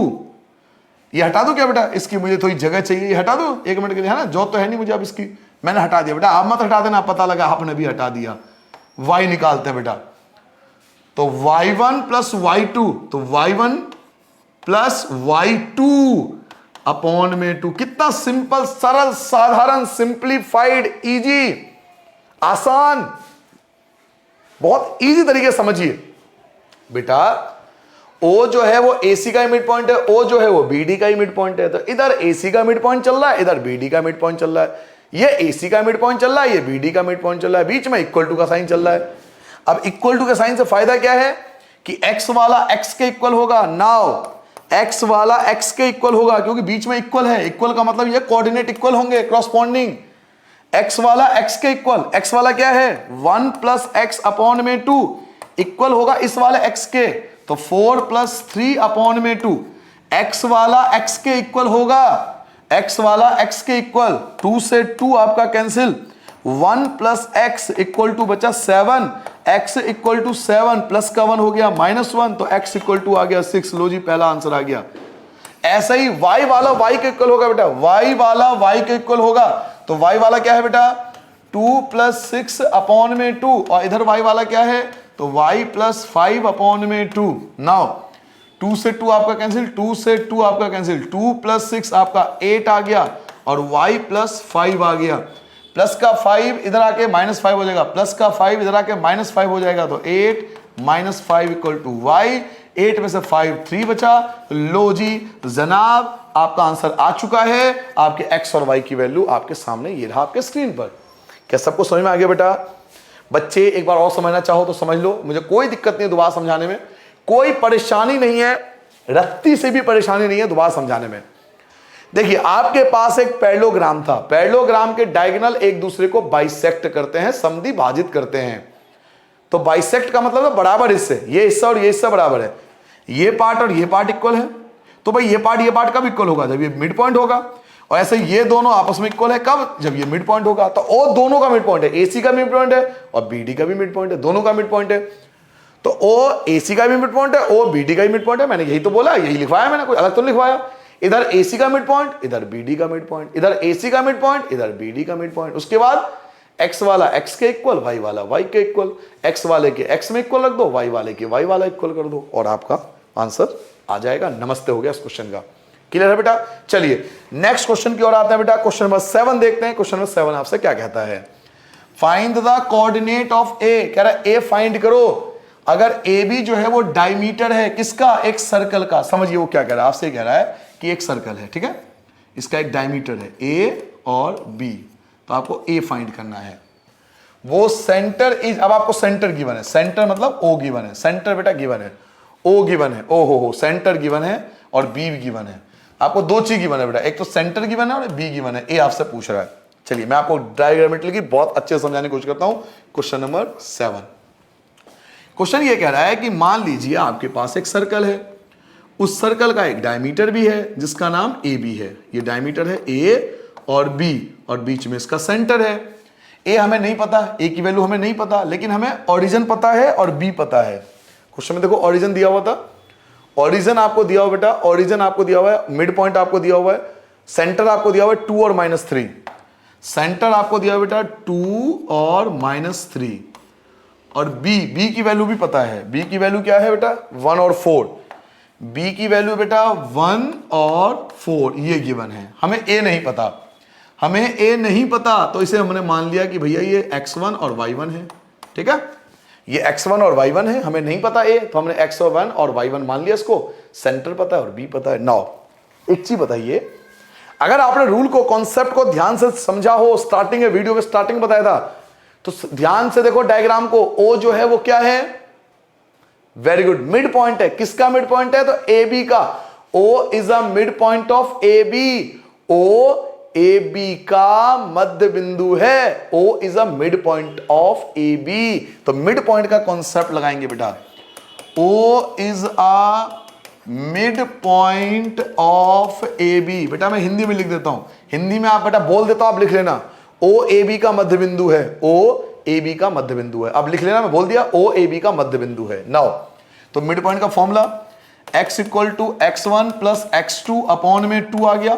ये हटा दो क्या बेटा, इसकी मुझे थोड़ी जगह चाहिए, ये हटा दो 1 मिनट के लिए, है ना, जॉब तो है नहीं मुझे अब इसकी, मैंने हटा दिया बेटा, आप मत हटा देना, पता लगा आपने भी हटा दिया। y निकालते हैं बेटा, तो y1 प्लस y2, तो y1 प्लस y2 अपॉन में 2। कितना सिंपल, सरल, साधारण, सिंप्लीफाइड, इजी, आसान, बहुत इजी तरीके से समझिए बेटा। O जो है वो AC का ही मिड पॉइंट है, O जो है वो BD का ही मिड पॉइंट है, तो इधर AC का मिड पॉइंट चल रहा है, इधर BD का मिड पॉइंट चल रहा है, ये AC का मिड पॉइंट चल रहा है, ये BD का मिड पॉइंट चल रहा है, बीच में इक्वल टू का साइन चल रहा है। अब इक्वल टू के साइन से फायदा क्या है कि x वाला x के इक्वल होगा, नाउ x वाला x के इक्वल होगा, क्योंकि बीच में इक्वल है, इक्वल का मतलब ये कोऑर्डिनेट इक्वल होंगे, क्रॉसपोंडिंग। x वाला x के इक्वल, x वाला क्या है 1 प्लस x अपॉन में 2, इक्वल होगा इस वाले x के, तो 4 प्लस 3 अपॉन में 2। x वाला x के इक्वल होगा, x वाला x के इक्वल, 2 से 2 आपका cancel, 1 plus x equal to बचा 7, x इक्वल टू 7 प्लस का 1 हो गया -1, तो x इक्वल टू आ गया 6। लो जी पहला आंसर आ गया। ऐसे ही y वाला y के इक्वल होगा बेटा, y वाला y के इक्वल होगा, तो y वाला क्या है बेटा 2 प्लस 6 अपॉन में 2, और इधर y वाला क्या है तो y प्लस 5 अपॉन में 2। नाउ 2 से 2 आपका कैंसिल, 2 से 2 आपका कैंसिल, 2 प्लस 6 आपका 8 आ गया, और y प्लस 5 आ गया, प्लस का 5 इधर आके -5 हो जाएगा, प्लस का 5 इधर आके -5 हो जाएगा, तो 8 माइनस 5 इक्वल टू y, 8 में से 5 3 बचा। लो जी जनाब आपका आंसर आ चुका है, आपके x और y की वैल्यू आपके सामने ये रहा आपके स्क्रीन पर। क्या सबको समझ में आ गया बेटा? बच्चे एक बार और समझना चाहो तो समझ लो, मुझे कोई दिक्कत नहीं है दोबारा समझाने में, कोई परेशानी नहीं है, रत्ती से भी परेशानी नहीं है दोबारा समझाने में। देखिए आपके पास एक पैरेललोग्राम था, पैरेललोग्राम के डायगोनल एक दूसरे को बाइसेक्ट करते हैं, समद्वि भाजित करते हैं। तो बाइसेक्ट का मतलब है बराबर हिस्से, ये हिस्सा और ये हिस्सा बराबर है, ये पार्ट और ये पार्ट इक्वल है, तो भाई ये पार्ट कब इक्वल होगा जब ये मिड पॉइंट होगा, और ऐसे ये दोनों आपस में इक्वल है कब जब ये मिड पॉइंट होगा। तो ओ दोनों का मिड पॉइंट है, AC का मिड पॉइंट है और BD का भी मिड पॉइंट है, दोनों का मिड पॉइंट है। तो ओ AC का भी मिड पॉइंट है, ओ BD का भी मिड पॉइंट है, मैंने यही तो बोला, यही लिखवाया मैंने, कोई अलग तो नहीं लिखवाया। इधर AC का मिड पॉइंट, इधर BD का मिड पॉइंट, इधर AC का मिड पॉइंट, इधर BD का मिड पॉइंट। उसके बाद x वाला x के इक्वल, y वाला y के इक्वल, x वाले के x में इक्वल रख दो, y वाले के y वाला इक्वल कर दो, और आपका आंसर आ जाएगा। नमस्ते हो गया इस क्वेश्चन का। क्लियर है बेटा? चलिए नेक्स्ट क्वेश्चन की ओर आते हैं बेटा। क्वेश्चन नंबर 7 देखते हैं। क्वेश्चन नंबर 7 आपसे क्या कहता है, फाइंड द कोऑर्डिनेट ऑफ ए। कह रहा है ए फाइंड करो अगर ए बी जो है वो डायमीटर है किसका, एक सर्कल का। समझिए वो क्या कह रहा है, आपसे कह रहा है कि एक सर्कल है, ठीक है, इसका एक डायमीटर है ए और बी, तो आपको ए फाइंड करना है। वो सेंटर इज, अब आपको सेंटर गिवन है, सेंटर मतलब ओ गिवन है, सेंटर बेटा गिवन है, ओ गिवन है, ओ हो सेंटर गिवन है और बी भी गिवन है। आपको दो चीज गिवन है बेटा, एक तो सेंटर गिवन है और बी गिवन है, ए आपसे पूछ रहा है। चलिए मैं आपको डायग्रामेटिकली बहुत अच्छे से समझाने की कोशिश करता हूं। क्वेश्चन नंबर 7, क्वेश्चन ये कह रहा है कि मान लीजिए आपके पास एक सर्कल है, उस सर्कल का एक डायमीटर भी है जिसका नाम ए बी है। ये डायमीटर है ए और बी, और बीच में इसका सेंटर है। ए हमें नहीं पता, ए की वैल्यू हमें नहीं पता, लेकिन हमें ओरिजिन पता है और बी पता है। क्वेश्चन में देखो ओरिजिन दिया हुआ था, ओरिजिन आपको दिया हुआ बेटा, ओरिजिन आपको दिया हुआ है, मिड पॉइंट आपको दिया हुआ है, सेंटर आपको दिया हुआ है 2 और -3, सेंटर आपको दिया हुआ बेटा 2 और -3, और बी की वैल्यू भी पता है। बी की वैल्यू क्या है बेटा 1 और 4, बी की वैल्यू बेटा 1 और 4 ये गिवन है। हमें ए नहीं पता, हमें ए नहीं पता, तो इसे हमने मान लिया कि भैया ये x1 और y1 है, ठीक है, ये x1 और y1 है, हमें नहीं पता ए, तो हमने x1 और y1 मान लिया इसको, सेंटर पता है और बी पता है। नाउ एक चीज बताइए, अगर आपने रूल को, कॉन्सेप्ट को ध्यान से समझा हो, स्टार्टिंग है वीडियो के स्टार्टिंग बताया था, तो ध्यान से देखो डायग्राम को। ओ जो है वो क्या है, वेरी गुड, मिड पॉइंट है। किसका मिड पॉइंट है, तो ए बी का। O is a mid point of A B. O A B का मध्य बिंदु है। O is a mid point of A B. तो मिड पॉइंट का कॉन्सेप्ट लगाएंगे बेटा। O is a mid point of A B. बेटा मैं हिंदी में लिख देता हूं, हिंदी में आप बेटा बोल देता हूं, आप लिख लेना। ओ ए बी का मध्य बिंदु है। ओ ए बी का मध्य बिंदु है, अब लिख लेना, मैं बोल दिया ओ ए बी का मध्य बिंदु है। नाउ तो मिड पॉइंट का formula x equal to x1 plus x2 upon में 2 आ गया,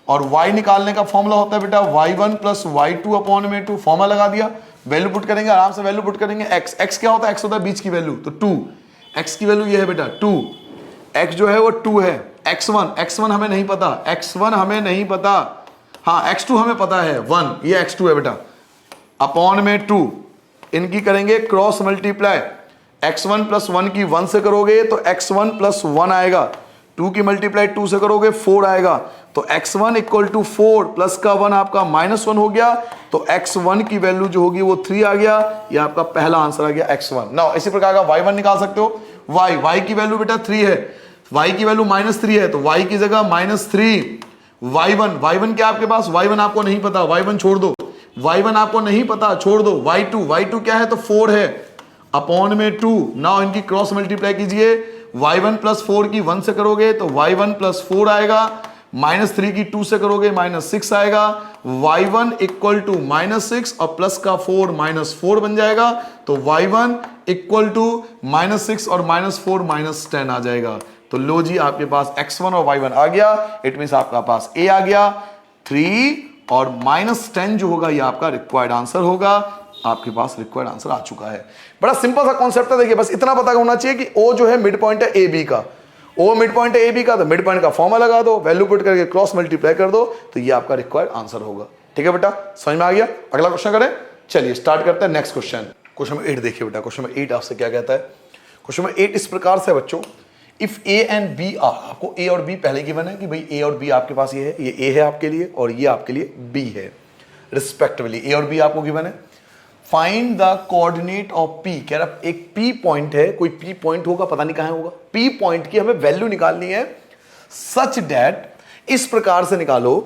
और y निकालने का फॉर्मूला होता है बेटा y1 प्लस y2 अपॉन में 2। फॉर्मूला लगा दिया, वैल्यू पुट करेंगे, आराम से वैल्यू पुट करेंगे। x क्या होता है, x होता है बीच की वैल्यू, तो 2, x की वैल्यू ये है बेटा 2, x जो है वो 2 है। x1 हमें नहीं पता, x1 हमें नहीं पता, हाँ x2 हमें पता है 1, ये x2 है बेटा, अपॉन में 2। इनकी करेंगे क्रॉस मल्टीप्लाई, x1 प्लस 1 की 1 से करोगे तो x1 प्लस 1 आएगा, 2 की मल्टीप्लाई 2 से करोगे 4 आएगा, तो x1 इक्वल टू 4 प्लस का 1 आपका -1 हो गया, तो x1 की वैल्यू जो होगी वो 3 आ गया। ये आपका पहला आंसर आ गया x1। नाउ इसी प्रकार का y1 निकाल सकते हो। y की वैल्यू बेटा 3 है, y की वैल्यू -3 है, तो y की जगह -3, y1 क्या आपके पास, y1 आपको नहीं पता, y1 छोड़ दो, y1 आपको नहीं पता, छोड़ दो। y2 क्या है, तो 4 है, अपॉन में 2। नाउ इनकी क्रॉस मल्टीप्लाई कीजिए, y1 प्लस 4 की 1 से करोगे तो y1 प्लस 4 आएगा, -3 की 2 से करोगे -6 आएगा, y1 इक्वल टू -6 और प्लस का 4 -4 बन जाएगा, तो y1 इक्वल टू -6 और -4 -10 आ जाएगा। तो लो जी आपके पास x1 और y1 आ गया, इट मींस आपका पास a आ गया 3 और -10 जो होगा ये आपका रिक्वायर्ड आंसर होगा। आपके पास रिक्वायर्ड आंसर आ चुका है। बड़ा सिंपल सा कॉन्सेप्ट है, देखिए बस इतना पता होना चाहिए कि ओ जो है मिड पॉइंट है ए बी का। ओ मिड पॉइंट है ए बी का, तो मिड पॉइंट का फॉर्मूला लगा दो, वैल्यू पुट करके क्रॉस मल्टीप्लाई कर दो, तो ये आपका रिक्वायर्ड आंसर होगा। ठीक है बेटा, समझ में आ गया। अगला क्वेश्चन करें, चलिए स्टार्ट करते हैं नेक्स्ट क्वेश्चन। क्वेश्चन नंबर 8 देखिए बेटा, क्वेश्चन नंबर 8 आपसे क्या कहता है। क्वेश्चन नंबर 8 इस प्रकार से बच्चों, if A and B are, आपको ए और बी पहले गिवन है कि भाई ए और बी आपके पास ये है, ये ए है आपके लिए और ये आपके लिए बी है रिस्पेक्टिवली, ए और बी आपको गिवन है। Find the coordinate of P, कह रहा एक पी पॉइंट है, कोई पी पॉइंट होगा, पता नहीं कहां होगा, पी पॉइंट की हमें वैल्यू निकालनी है सच दैट, इस प्रकार से निकालो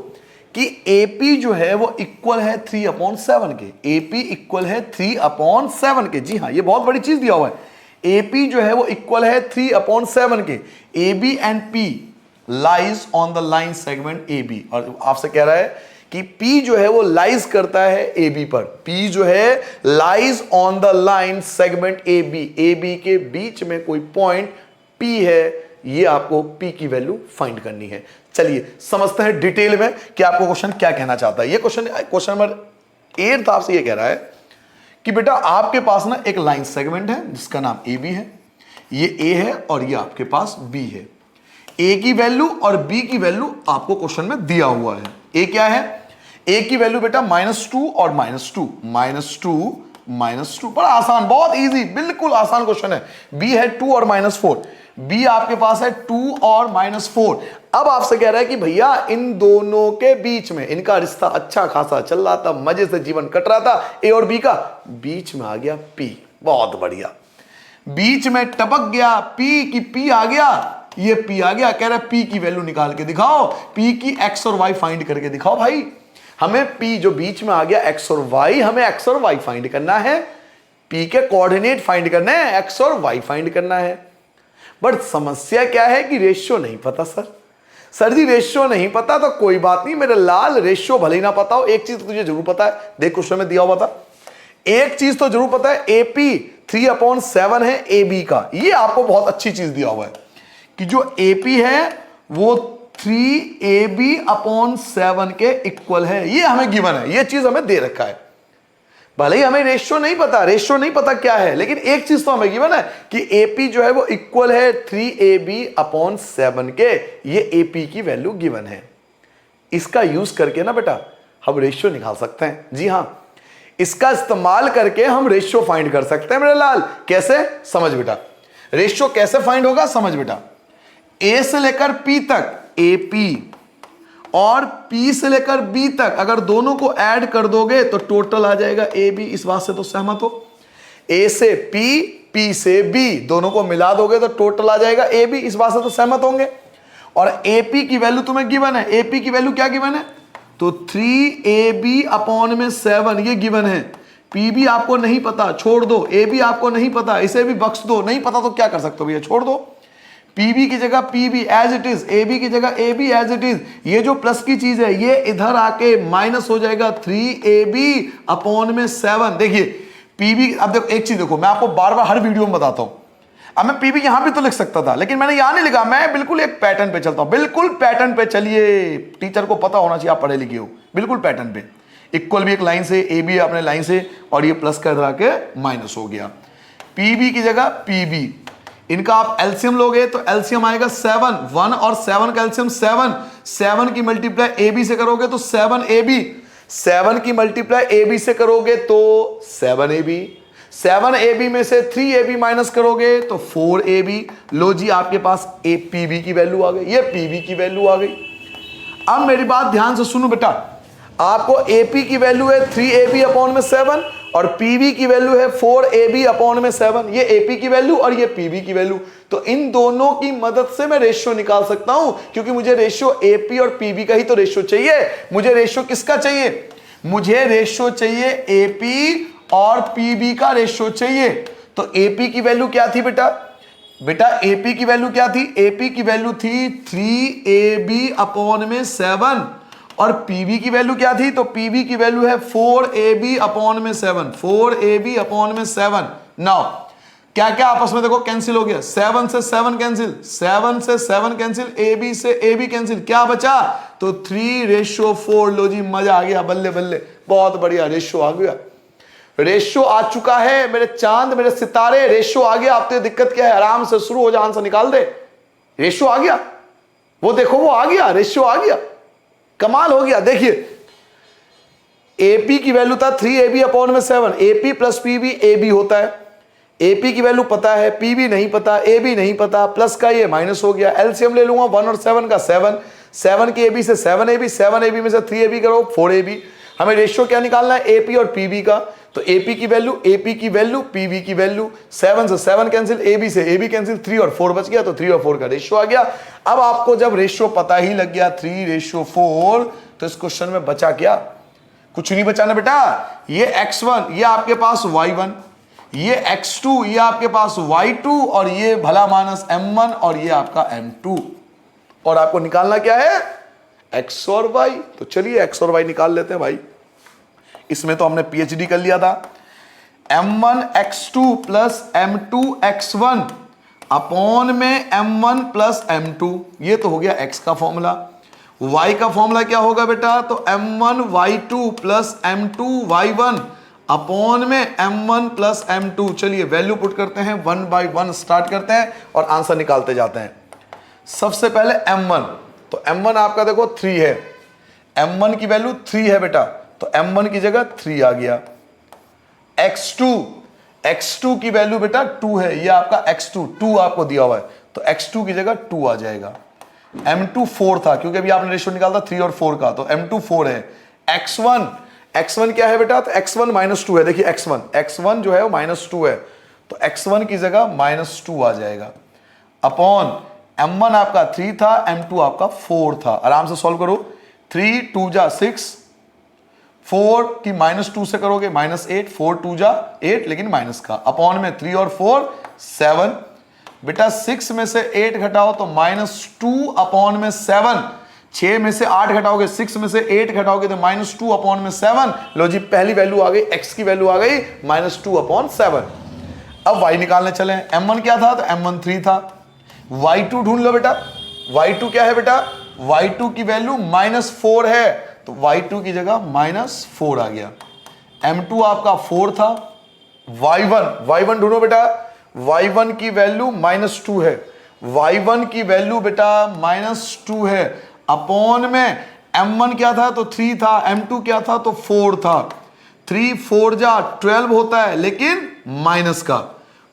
कि AP जो है वो इक्वल है 3/7 के, AP इक्वल है 3/7 के। जी हाँ, ये बहुत बड़ी चीज दिया हुआ है, AP जो है वो इक्वल है 3/7 के। AB and P lies on the line segment AB, और आपसे कह रहा है कि P जो है वो लाइज करता है AB पर, P जो है lies on the line segment AB के बीच में कोई पॉइंट P है, ये आपको P की वैल्यू फाइंड करनी है। चलिए समझते हैं डिटेल में कि आपको क्वेश्चन क्या कहना चाहता है। ये क्वेश्चन नंबर 8 आपसे ये कह रहा है कि बेटा आपके पास ना एक लाइन सेगमेंट है जिसका नाम AB है, ये A है और ये आपके पास B है। A की वैल्यू और B की वैल्यू आपको क्वेश्चन में दिया हुआ है। A क्या है, A की वैल्यू बेटा -2 और -2, बड़ा आसान, बहुत इजी, बिल्कुल आसान क्वेश्चन है। B है 2 और -4, B आपके पास है 2 और -4। अब आपसे कह रहा है कि भैया इन दोनों के बीच में इनका रिश्ता अच्छा खासा चल रहा था, मजे से जीवन कट रहा था A और B का, बीच में आ गया P, बहुत बढ़िया, बीच में टपक गया P की P आ गया, ये P आ गया, कह रहा है P की वैल्यू निकाल के दिखाओ, P की X और Y फाइंड करके दिखाओ। भाई हमें P जो बीच में आ गया X और Y, हमें X और Y फाइंड करना है, P के कोऑर्डिनेट फाइंड करना है, X और Y फाइंड करना है। बट समस्या क्या है कि रेशियो नहीं पता। सर जी रेशियो नहीं पता तो कोई बात नहीं मेरे लाल, रेशियो भले ही ना पता हो, एक चीज तुझे जरूर पता है, देख क्वेश्चन में दिया हुआ था, एक चीज तो जरूर पता है, AP 3/7 है AB का। ये आपको बहुत अच्छी चीज दिया हुआ है कि जो AP है वो 3AB/7 के इक्वल है, ये हमें गिवन है, ये चीज हमें दे रखा है। भले ही हमें रेशियो नहीं पता क्या है, लेकिन एक चीज तो हमें गिवन है कि AP जो है वो इक्वल है 3AB/7 के, ये AP की वैल्यू गिवन है। इसका यूज करके ना बेटा हम रेशियो निकाल सकते हैं। जी हां, इसका इस्तेमाल करके हम रेशियो फाइंड कर सकते हैं मेरे लाल। कैसे, समझ बेटा, रेशियो कैसे फाइंड होगा, समझ बेटा। A से लेकर P तक AP और P से लेकर B तक अगर दोनों को ऐड कर दोगे तो टोटल आ जाएगा AB। इस बात से तो सहमत हो? A से P, P से B दोनों को मिला दोगे तो टोटल आ जाएगा AB। इस बात से तो सहमत होंगे। और AP की वैल्यू तुम्हें गिवन है। AP की वैल्यू क्या गिवन है? तो 3AB अपॉन में 7 ये गिवन है। PB आपको नहीं पता, छोड़ दो। AB आपको नहीं पता, इसे भी बख्श दो। नहीं पता तो क्या कर सकते हो भैया, छोड़ दो। PB की जगह PB as it is, AB की जगह AB एज इट इज। ये जो प्लस की चीज है ये इधर आके माइनस हो जाएगा 3AB अपॉन में 7। देखिए PB, अब देखो एक चीज देखो, मैं आपको बार बार हर वीडियो में बताता हूं। अब मैं PB यहां भी तो लिख सकता था, लेकिन मैंने यहां नहीं लिखा। मैं बिल्कुल एक पैटर्न पे चलता हूं। बिल्कुल पैटर्न पे चलिए, टीचर को पता होना चाहिए आप पढ़े लिखे हो। बिल्कुल पैटर्न पे, इक्वल भी एक लाइन से, AB अपने लाइन से, और ये प्लस का इधर आके माइनस हो गया। PB की जगह PB, इनका आप एलसीएम लोगे तो एलसीएम आएगा 7। 1 और 7 का एलसीएम 7। 7 की मल्टीप्लाई AB से करोगे तो 7AB। 7 की मल्टीप्लाई AB से करोगे तो 7AB। 7AB में से 3AB माइनस करोगे तो 4AB। लो जी, आपके पास PB की वैल्यू आ गई, ये PB की वैल्यू आ गई। अब मेरी बात ध्यान से सुनो बेटा, आपको AP की वैल्यू है 3AB अपॉन में 7 और PB की वैल्यू है 4AB अपॉन में 7। ये AP की वैल्यू और ये PB की वैल्यू, तो इन दोनों की मदद से मैं रेशियो निकाल सकता हूं, क्योंकि मुझे रेशियो AP और PB का ही तो रेशियो चाहिए। मुझे रेशियो किसका चाहिए? मुझे रेशियो चाहिए AP और PB का रेशियो चाहिए। तो AP की वैल्यू क्या थी बेटा? बेटा AP की वैल्यू क्या थी? AP की वैल्यू थी 3AB अपॉन में 7 और PB की वैल्यू क्या थी? तो PB की वैल्यू है 4AB अपॉन में 7। 4AB अपॉन में 7। नाउ क्या क्या आपस में देखो कैंसिल हो गया। 7 से 7 कैंसिल, 7 से 7 कैंसिल, AB से AB कैंसिल, क्या बचा? तो 3:4। लो जी, मजा आ गया, बल्ले बल्ले, बहुत बढ़िया, रेशियो आ गया। रेशियो आ चुका है मेरे चांद, मेरे सितारे, रेशियो आ गया। आप तो दिक्कत क्या है, आराम से शुरू हो जा, आंसर निकाल दे। रेशियो आ गया, वो देखो वो आ गया, रेशियो आ गया, कमाल हो गया। देखिए AP की वैल्यू था 3AB अपॉन में 7। AP प्लस PB AB होता है। AP की वैल्यू पता है, PB नहीं पता, AB नहीं पता, प्लस का ये माइनस हो गया। एलसीएम ले लूंगा 1 और 7 का 7। 7 की AB से 7AB, 7AB में से 3AB करो 4AB। हमें रेशियो क्या निकालना है? AP और PB का। तो AP की वैल्यू PB की वैल्यू, 7 से 7 कैंसिल, AB से AB कैंसिल, 3 और 4 बच गया, तो 3 और 4 का रेशियो आ गया। अब आपको जब रेशियो पता ही लग गया 3:4, तो इस क्वेश्चन में बचा क्या? कुछ नहीं बचा ना बेटा। ये x1 ये आपके पास y1, ये x2 ये आपके पास y2 और ये भला मानस m1 और ये आपका m2। और आपको निकालना क्या है? x और y। तो चलिए x और y निकाल लेते हैं भाई। इसमें तो हमने PhD कर लिया था। m1 x2 plus m2 x1 upon में m1 प्लस m2, ये तो हो गया x का फॉर्मूला। y का फॉर्मूला क्या होगा बेटा? तो m1 y2 plus m2 y1 upon में m1 प्लस m2। चलिए वैल्यू पुट करते हैं, 1 बाय 1 स्टार्ट करते हैं और आंसर निकालते जाते हैं। सबसे पहले m1, तो m1 आपका देखो 3 है, m1 की वैल्यू 3 है बेटा, तो m1 की जगह 3 आ गया। x2 की वैल्यू बेटा 2 है, ये आपका x2 2 आपको दिया हुआ है, तो x2 की जगह 2 आ जाएगा। m2 4 था, क्योंकि अभी आपने रेशियो निकाला था 3 और 4 का, तो m2 4 है। x1 क्या है बेटा? तो x1 -2 है। देखिए x1 जो है वो -2 है, तो x1 की जगह -2 आ जाएगा। अपॉन m1 आपका 3 था, m2 आपका 4 था। आराम से सॉल्व करो। 3 2 जा 6, 4 की -2 से करोगे -8, 4 2 जा 8 लेकिन माइनस का, अपॉन में 3 और 4 7। बेटा 6 में से 8 घटाओ तो -2 अपॉन में 7। 6 में से 8 घटाओगे, 6 में से 8 घटाओगे तो -2 अपॉन में 7। लो जी, पहली वैल्यू आ गई, x की वैल्यू आ गई -2 अपॉन 7। अब y निकालने चले। m1 क्या था? तो m1 3 था। y2 ढूंढ लो बेटा। y2 क्या है बेटा? y2 की वैल्यू -4 है, तो y2 की जगह -4 आ गया। m2 आपका 4 था। y1 ढूंढो बेटा। y1 की वैल्यू -2 है, y1 की वैल्यू बेटा -2 है। अपॉन में m1 क्या था? तो 3 था, m2 क्या था? तो 4 था। 3 4 जा 12 होता है लेकिन माइनस का,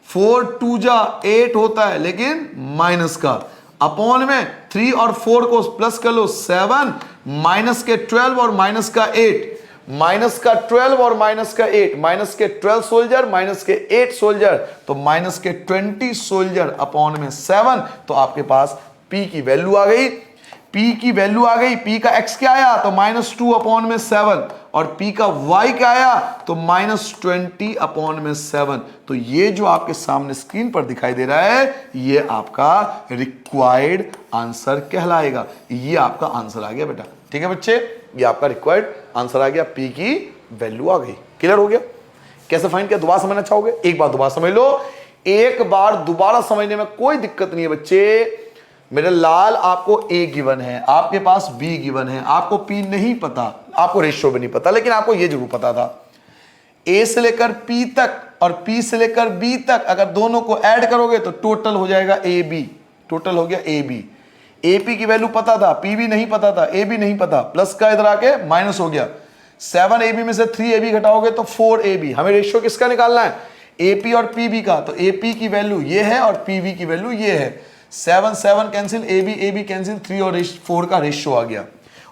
4 2 जा 8 होता है लेकिन माइनस का। अपॉन में 3 और 4 को प्लस कर लो 7, माइनस के 12 और माइनस का 8, माइनस का 12 और माइनस का 8, माइनस के 12 सोल्जर माइनस के 8 सोल्जर, तो माइनस के 20 सोल्जर अपॉन में 7। तो आपके पास P की वैल्यू आ गई, P की वैल्यू आ गई। P का x क्या आया तो -2 अपॉन में 7, और P का y क्या आया तो -20 अपॉन में 7। तो ये जो आपके सामने स्क्रीन पर दिखाई दे रहा है ये आपका रिक्वायर्ड आंसर कहलाएगा। ये आपका आंसर आ गया बेटा, ठीक है बच्चे, ये आपका रिक्वायर्ड आंसर आ गया, P की वैल्यू आ गई। क्लियर हो गया? कैसे फाइंड किया दोबारा समझना चाहोगे? एक बार दोबारा समझ लो, एक बार दोबारा समझने में कोई दिक्कत नहीं है बच्चे। मेरे लाल आपको A गिवन है, आपके पास B गिवन है, आपको P नहीं पता, आपको रेशियो भी नहीं पता, लेकिन आपको ये जरूर पता था A से लेकर P तक और P से लेकर B तक अगर दोनों को ऐड करोगे तो टोटल हो जाएगा AB, टोटल हो गया AB। AP की वैल्यू पता था, P भी नहीं पता था, A भी नहीं पता, प्लस का इधर आके माइनस हो गया। 7AB में से 3AB घटाओगे तो 4AB। हमें रेशियो किसका निकालना है? AP और PB का। तो AP की वैल्यू ये है और PB की वैल्यू ये है। 7 7 कैंसिल, AB कैंसिल, 3 और 4 का रेशियो आ गया।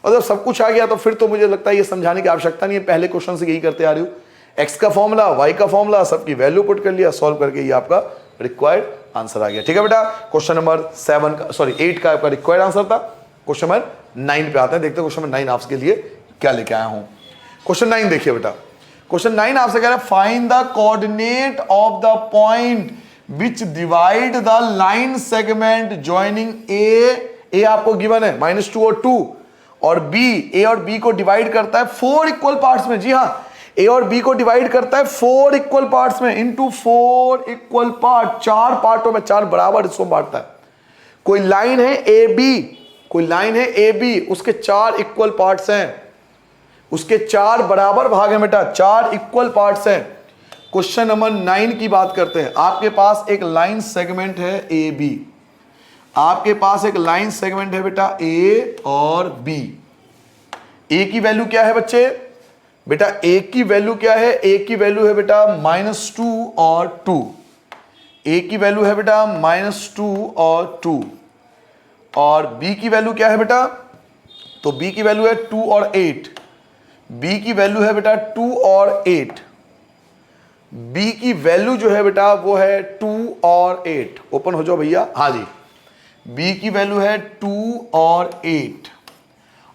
और जब सब कुछ आ गया तो फिर तो मुझे लगता है ये समझाने की आवश्यकता नहीं है, पहले क्वेश्चन से यही करते आ रही हूँ। x का फॉर्मूला, y का फॉर्मूला, सबकी वैल्यू पुट कर लिया, सॉल्व करके ये आपका रिक्वायर्ड आंसर आ गया। ठीक है बेटा, क्वेश्चन नंबर 8 का आपका रिक्वायर्ड आंसर था। क्वेश्चन नंबर 9 पे आते हैं, देखते हैं क्वेश्चन नंबर 9 आपके लिए क्या लेके आया हूं। क्वेश्चन 9 देखिए बेटा, क्वेश्चन 9 आपसे कह रहा है find the coordinate of the point which divide the line segment joining A आपको गिवन है -2 और 2, और ए और बी को डिवाइड करता है 4 इक्वल पार्ट्स में। जी हाँ, ए और बी को डिवाइड करता है 4 इक्वल पार्ट्स में, इनटू 4 इक्वल पार्ट, 4 पार्टों में, 4 बराबर हिस्सों में बांटता है। कोई लाइन है ए बी, कोई लाइन है ए बी, उसके 4 इक्वल पार्ट्स हैं, उसके 4 बराबर भाग हैं बेटा, 4 इक्वल पार्ट्स हैं। क्वेश्चन नंबर 9 की बात करते हैं। आपके पास एक लाइन सेगमेंट है ए बी, आपके पास एक लाइन सेगमेंट है बेटा ए और बी। ए की वैल्यू क्या है बच्चे? बेटा ए की वैल्यू क्या है? ए की वैल्यू है बेटा -2 और 2। ए की वैल्यू है बेटा -2 और 2, और बी की वैल्यू क्या है बेटा? तो बी की वैल्यू है 2 और 8। बी की वैल्यू है बेटा 2 और 8। बी की वैल्यू जो है बेटा वो है 2 और 8। ओपन हो जाओ भैया, हाँ जी, बी की वैल्यू है 2 और 8,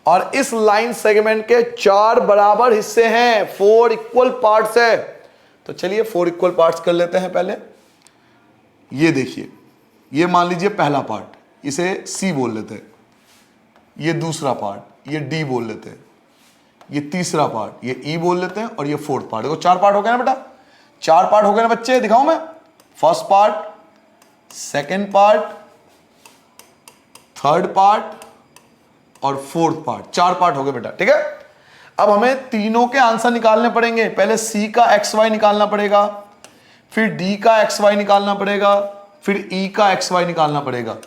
और इस लाइन सेगमेंट के 4 बराबर हिस्से हैं, 4 इक्वल पार्ट्स है। तो चलिए 4 इक्वल पार्ट्स कर लेते हैं पहले। ये देखिए, ये मान लीजिए पहला पार्ट, इसे सी बोल लेते हैं, ये दूसरा पार्ट, ये डी बोल लेते हैं, ये तीसरा पार्ट, ये ई बोल लेते हैं, और ये फोर्थ पार्ट। देखो 4 पार्ट हो गए ना बेटा, 4 पार्ट हो गए ना बच्चे, दिखाऊं मैं? First part, second part, third part और फोर्थ पार्ट, 4 पार्ट हो गए बेटा। ठीक है, अब हमें तीनों के आंसर निकालने पड़ेंगे। पहले सी का एक्स वाई निकालना पड़ेगा, फिर डी का एक्स वाई निकालना पड़ेगा, फिर ई का एक्स वाई निकालना पड़ेगा।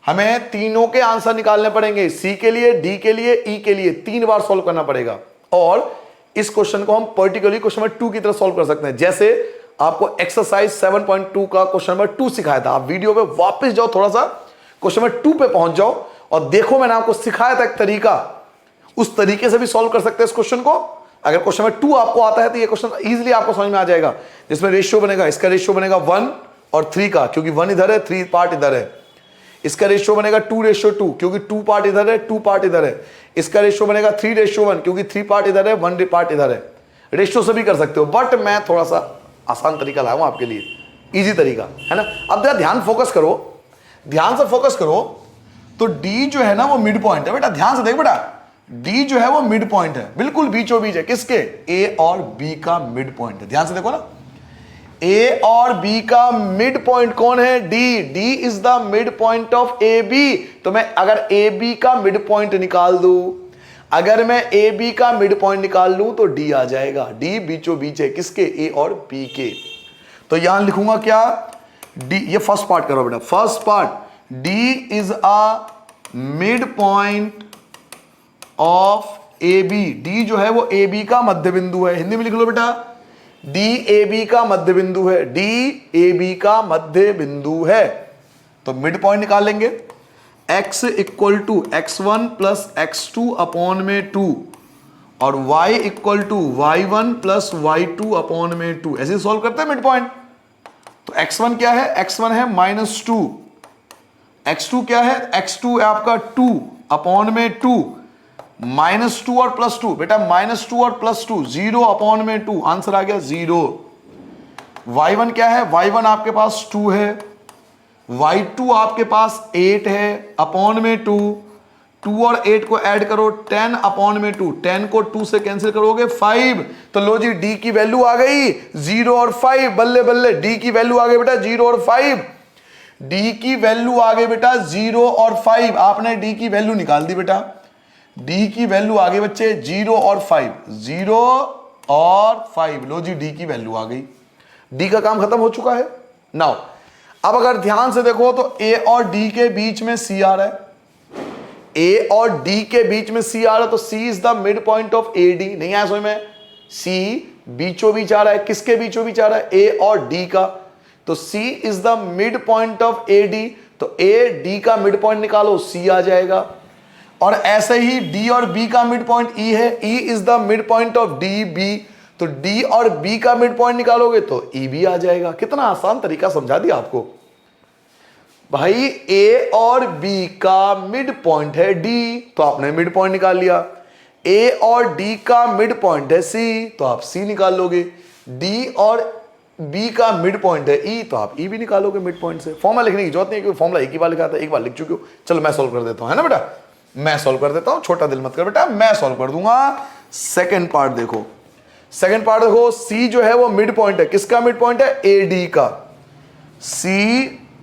हमें तीनों के आंसर निकालने पड़ेंगे, सी के लिए, डी के लिए, ई के लिए, 3 बार सॉल्व करना पड़ेगा। और इस क्वेश्चन को हम पर्टिकुलरली क्वेश्चन नंबर 2 की तरह सॉल्व कर सकते हैं। जैसे आपको एक्सरसाइज 7.2 का क्वेश्चन नंबर 2 सिखाया था, आप वीडियो पे वापस जाओ, थोड़ा सा क्वेश्चन नंबर 2 पे पहुंच जाओ और देखो, मैंने आपको सिखाया था एक तरीका, उस तरीके से भी सॉल्व कर सकते हैं इस क्वेश्चन को। अगर क्वेश्चन नंबर 2 आपको आता है तो ये क्वेश्चन इजीली आपको समझ में आ जाएगा, जिसमें रेशियो बनेगा, इसका रेशियो बनेगा 1 और 3 का, क्योंकि 1 इधर है, 3 पार्ट इधर है। इसका रेशियो बनेगा 2:2, क्योंकि 2 पार्ट इधर है, 2 पार्ट इधर है। इसका रेशियो बनेगा 3:1, क्योंकि 3 पार्ट इधर है, 1 पार्ट इधर है। रेशियो से भी कर सकते हो, बट मैं थोड़ा सा आसान तरीका लाया हूं आपके लिए, इजी तरीका है ना। अब जरा ध्यान फोकस करो, ध्यान से फोकस करो। तो डी जो है ना वो मिड पॉइंट है बेटा, ध्यान से देख बेटा, डी जो है वो मिड पॉइंट है, बिल्कुल बीचों बीच है। किसके? ए और बी का मिड पॉइंट है। ध्यान से देखो ना, ए और बी का मिड पॉइंट कौन है? D. D is the mid point of A B. तो मैं अगर ए बी का मिड पॉइंट निकाल दूं, अगर मैं ए बी का मिड पॉइंट निकाल लूं तो डी आ जाएगा। डी बीचों बीच है, किसके? ए और बी के। तो यहां लिखूंगा क्या? डी। ये फर्स्ट पार्ट करो बेटा, first part, D is a mid point of A B. D जो है वो ए बी का मध्य बिंदु है। हिंदी में लिख लो बेटा, डी ए बी का मध्य बिंदु है। डी ए बी का मध्य बिंदु है। तो मिड पॉइंट निकाल लेंगे। x equal to x1 plus x2 upon में 2 और y equal to y1 plus y2 upon में 2, ऐसे सॉल्व करते हैं मिड पॉइंट। तो x1 क्या है, x1 है -2, x2 क्या है, x2 है आपका 2 अपॉन में 2, -2 और +2, बेटा -2 और +2 0 अपॉन में 2, आंसर आ गया 0। y1 क्या है, y1 आपके पास 2 है, y2 आपके पास 8 है अपॉन में 2, 2 और 8 को ऐड करो 10 अपॉन में 2, 10 को 2 से कैंसिल करोगे 5। तो लो जी d की वैल्यू आ गई 0 और 5, बल्ले बल्ले d की वैल्यू आ गई बेटा 0 और 5, d की वैल्यू आ गई बेटा 0 और 5। आपने d की वैल्यू निकाल दी बेटा, d की वैल्यू आ गई बच्चे 0 और 5, 0 और 5, लो जी d की वैल्यू आ गई, d का काम खत्म हो चुका है। नाउ अब अगर ध्यान से देखो तो a और d के बीच में c आ रहा है, a और d के बीच में c आ रहा है, तो c is the mid point of AD। नहीं आया समझ में, c बीचों बीच आ रहा है, किसके बीचों बीच आ रहा है, a और d का, तो c is the mid point of AD, तो a d का मिड पॉइंट निकालो c आ जाएगा। और ऐसे ही d और b का मिड पॉइंट e है, e is the mid point of DB, तो d और b का मिड पॉइंट निकालोगे तो e भी आ जाएगा। कितना आसान तरीका समझा दिया आपको भाई, a और b का मिड पॉइंट है d, तो आपने मिड पॉइंट निकाल लिया, a और d का मिड पॉइंट है c, तो आप c निकाल लोगे, d और b का मिड पॉइंट है e, तो आप e भी निकालोगे मिड पॉइंट से। फॉर्मूला लिखने की जरूरत नहीं है क्योंकि फॉर्मूला एक ही बार लिखा था, एक बार लिख चुके हो। चलो मैं सॉल्व कर देता हूं, है ना बेटा, मैं सॉल्व कर देता हूं, छोटा दिल मत कर बेटा, मैं सॉल्व कर दूंगा। सेकेंड पार्ट देखो, सेकेंड पार्ट देखो, c जो है वो मिड पॉइंट है, किसका मिड पॉइंट है, AD का, c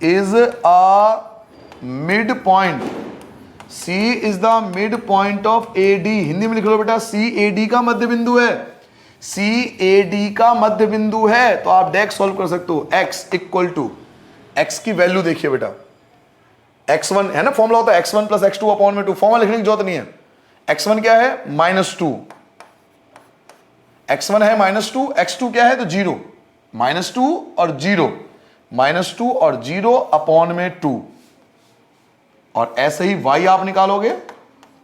is a mid point, c is the mid point of AD। Hindi में लिख लो बेटा, c AD का मध्य बिंदु है, c AD का मध्य बिंदु है, तो आप डायरेक्ट सॉल्व कर सकते हो। x इक्वल टू, x की वैल्यू देखिए बेटा, x1 है ना, फॉर्मूला होता है x1 प्लस x2 अपॉन में 2, फॉर्मूला लिखने की जरूरत नहीं है। x1 क्या है, -2, x1 है -2, x2 क्या है तो 0, -2 और 0, -2 और 0 अपॉन में 2, और ऐसे ही y आप निकालोगे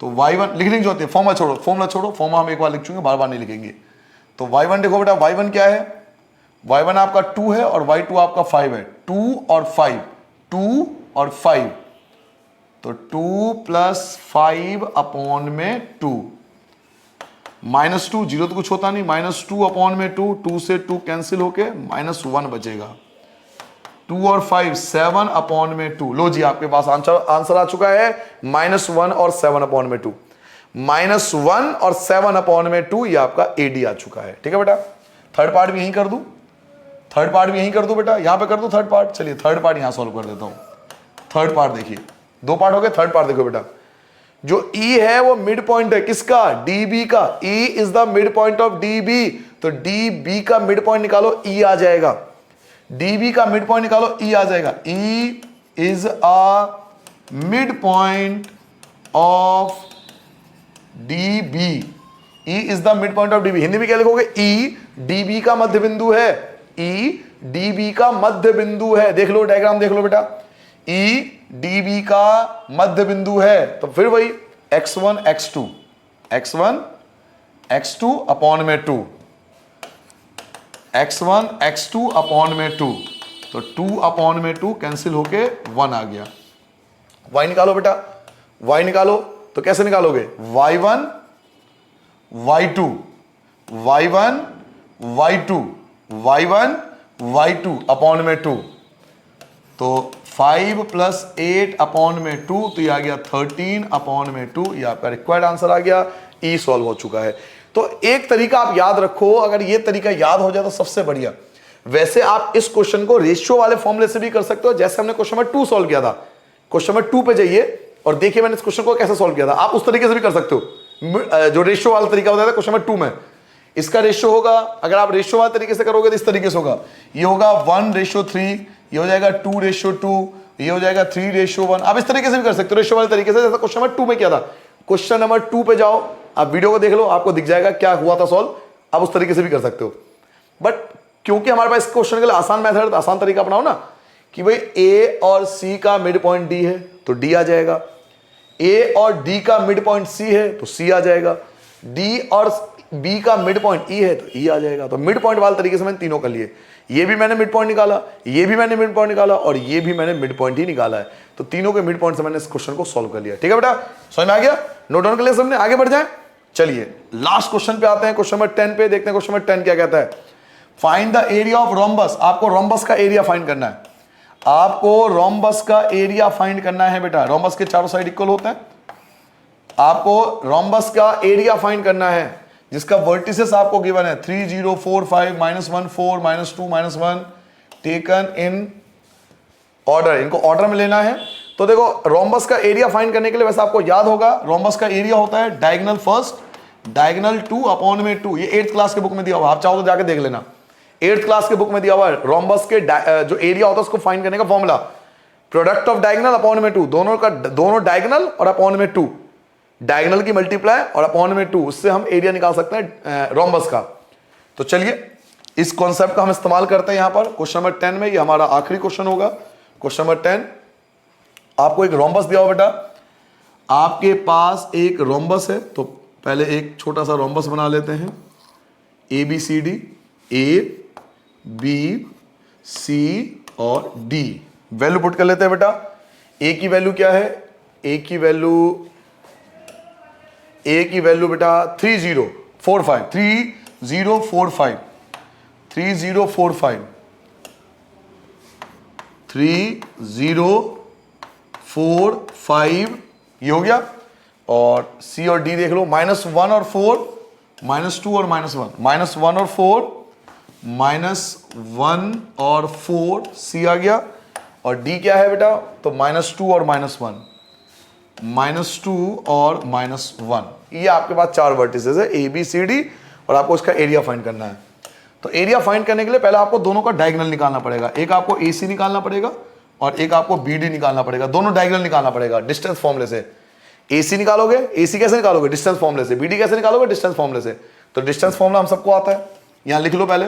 तो y1 लिखने की जरूरत है, फॉर्मूला छोड़ो, फॉर्मूला छोड़ो, फॉर्मूला हम एक बार लिख चुके, बार बार नहीं लिखेंगे। तो y1 देखो बेटा, y1 क्या है, y1 आपका 2 है और y2 आपका 5 है, 2 और 5, 2 और 5, तो 2 प्लस 5 अपॉन में 2, -2, 0 तो कुछ होता नहीं, -2 अपॉन में 2, 2 से 2 कैंसिल होके -1 बचेगा, 2 और 5 7 अपॉन में 2, लो जी आपके पास आंसर आ चुका है -1 और 7 अपॉन में 2, -1 और 7 अपॉन में 2, ये आपका AD आ चुका है। ठीक है बेटा, थर्ड पार्ट भी यहीं कर दूं, थर्ड पार्ट भी यहीं कर दूं बेटा, यहां पे कर दूं थर्ड पार्ट, चलिए थर्ड पार्ट यहां सॉल्व कर देता हूं। थर्ड पार्ट देखिए, दो पार्ट हो गए, थर्ड पार्ट देखो बेटा, जो E है वो मिड पॉइंट है किसका, DB का, E is the mid point of DB, तो DB का मिड पॉइंट निकालो E आ जाएगा, DB का मिड पॉइंट निकालो E आ जाएगा, E is a mid point of DB, E is the mid point of DB। Hindi में क्या लिखोगे, E DB का मध्य बिंदु है, E DB का मध्य बिंदु है, देख लो डायग्राम देख लो बेटा, E DB का मध्य बिंदु है, तो फिर वही x1 x2, x1 x2 upon में 2, x1 x2 अपॉन में 2, तो 2 अपॉन में 2 कैंसिल होके 1 आ गया। y निकालो बेटा, y निकालो, तो कैसे निकालोगे, y1 y2, y1 y2, y1 y2 upon में 2, तो 5 प्लस 8 अपॉन में 2, तो ये आ गया 13 अपॉन में 2, ये आपका रिक्वायर्ड आंसर आ गया, E सॉल्व हो चुका है। तो एक तरीका आप याद रखो, अगर ये तरीका याद हो जाए तो सबसे बढ़िया। वैसे आप इस क्वेश्चन को रेशियो वाले फॉर्मूले से भी कर सकते हो, जैसे हमने क्वेश्चन नंबर 2 सॉल्व किया था। क्वेश्चन नंबर 2 पे जाइए और देखिए मैंने इस क्वेश्चन को कैसे सॉल्व किया था, आप उस तरीके से भी कर सकते हो। जो रेशियो वाला तरीका बताया था क्वेश्चन नंबर 2 में, इसका रेशियो होगा, अगर आप रेशियो वाले तरीके से करोगे तो इस तरीके से होगा, ये होगा 1:3, ये हो जाएगा 2:2, ये हो जाएगा 3:1। आप इस तरीके से भी कर सकते हो रेशियो वाले तरीके से, जैसा क्वेश्चन नंबर 2 में किया था। क्वेश्चन नंबर 2 पे जाओ, आप वीडियो को देख लो, आपको दिख जाएगा क्या हुआ था सॉल्व, आप उस तरीके से भी कर सकते हो। बट क्योंकि हमारे पास इस क्वेश्चन के लिए आसान मेथड, आसान तरीका अपनाओ ना, कि भाई ए और सी का मिड पॉइंट डी है तो डी आ जाएगा, ए और डी का मिड पॉइंट सी है तो सी आ जाएगा, डी और बी का मिड पॉइंट ई है तो ई आ जाएगा। तो मिड पॉइंट वाले तरीके से मैंने तीनों कर लिए, ये भी मैंने मिड पॉइंट निकाला, ये भी मैंने मिड पॉइंट निकाला और ये भी मैंने मिड पॉइंट ही निकाला है। तो तीनों के मिड पॉइंट से मैंने इस क्वेश्चन को सॉल्व कर लिया। ठीक है बेटा, समझ में आ गया? नोट डाउन कर लिया सबने? आगे बढ़ जाए। चलिए लास्ट क्वेश्चन पे आते हैं, क्वेश्चन नंबर 10 पे। देखते हैं क्वेश्चन नंबर 10 क्या कहता है। Find the area of rhombus. आपको रोम्बस का एरिया फाइंड करना है, आपको रोम्बस का एरिया फाइंड करना है बेटा। रोम्बस के चारों साइड इक्वल होते हैं, आपको रोम्बस का एरिया फाइंड करना है जिसका वर्टिसेस आपको गिवन है 3 0 4 5 -1 4 -2 -1 टेकन इन ऑर्डर। इनको ऑर्डर में लेना है। तो देखो रोम्बस का एरिया फाइंड करने के लिए वैसे आपको याद होगा रोम्बस का एरिया होता है डायगोनल फर्स्ट, डायगोनल 2 अपॉन में 2। ये 8th क्लास के बुक में दिया हुआ, आप चाहो तो जाके देख लेना। 8th क्लास के बुक में दिया हुआ है रोम्बस के जो एरिया होता है उसको फाइंड करने का formula, product of diagonal upon में 2, दोनों डायगोनल और अपॉन में 2, डायगोनल की मल्टीप्लाई और अपॉन में 2, उससे हम एरिया निकाल सकते हैं रोम्बस का। तो चलिए इस कॉन्सेप्ट का हम इस्तेमाल करते हैं यहां पर क्वेश्चन नंबर 10 में। ये हमारा आखिरी क्वेश्चन होगा। क्वेश्चन नंबर 10, आपको एक रोम्बस दिया हो बेटा, आपके पास एक रोम्बस है तो पहले एक छोटा सा रोम्बस बना लेते हैं। A B C D, A B C और डी वैल्यू पुट कर लेते हैं बेटा। ए की वैल्यू क्या है? ए की वैल्यू बेटा 3045 3045 3045 3045 ये हो गया। और सी और डी देख लो, -1 और 4 -2 और -1 -1 और 4 -1 और 4 सी आ गया। और डी क्या है बेटा? तो -2 और -1 -2 और -1। ये आपके पास 4 वर्टिसेस है ए बी सी डी और आपको इसका एरिया फाइंड करना है। तो एरिया फाइंड करने के लिए पहले आपको दोनों का डायगोनल निकालना पड़ेगा। एक आपको ए सी निकालना पड़ेगा और एक आपको बी डी निकालना पड़ेगा। दोनों डायगोनल निकालना पड़ेगा डिस्टेंस फॉर्मूले से। ए सी निकालोगे, ए सी कैसे निकालोगे? डिस्टेंस फॉर्मूले से। बी डी कैसे निकालोगे? डिस्टेंस फॉर्मूले से। तो डिस्टेंस फॉर्मूला हम सबको आता है, यहां लिख लो पहले,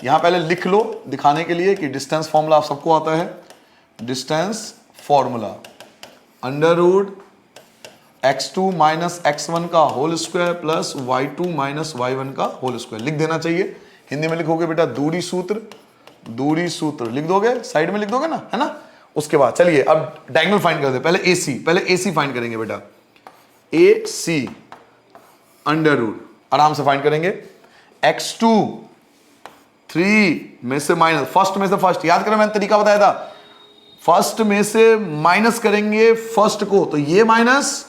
यहां पहले लिख लो दिखाने के लिए कि डिस्टेंस फॉर्मूला आप सबको आता है। डिस्टेंस फॉर्मूला √x2 - x1 का whole square plus y2 - y1 का होल स्क्वायर लिख देना चाहिए। हिंदी में लिखोगे बेटा दूरी सूत्र लिख दोगे, साइड में लिख दोगे ना, है ना। उसके बाद चलिए अब डायगोनल फाइंड करते हैं। पहले ए सी फाइंड करेंगे बेटा। ए सी √ आराम से फाइंड करेंगे। x2 3 में से माइनस, फर्स्ट में से फर्स्ट, याद करें मैंने तरीका बताया था, फर्स्ट में से माइनस करेंगे फर्स्ट को, तो ये माइनस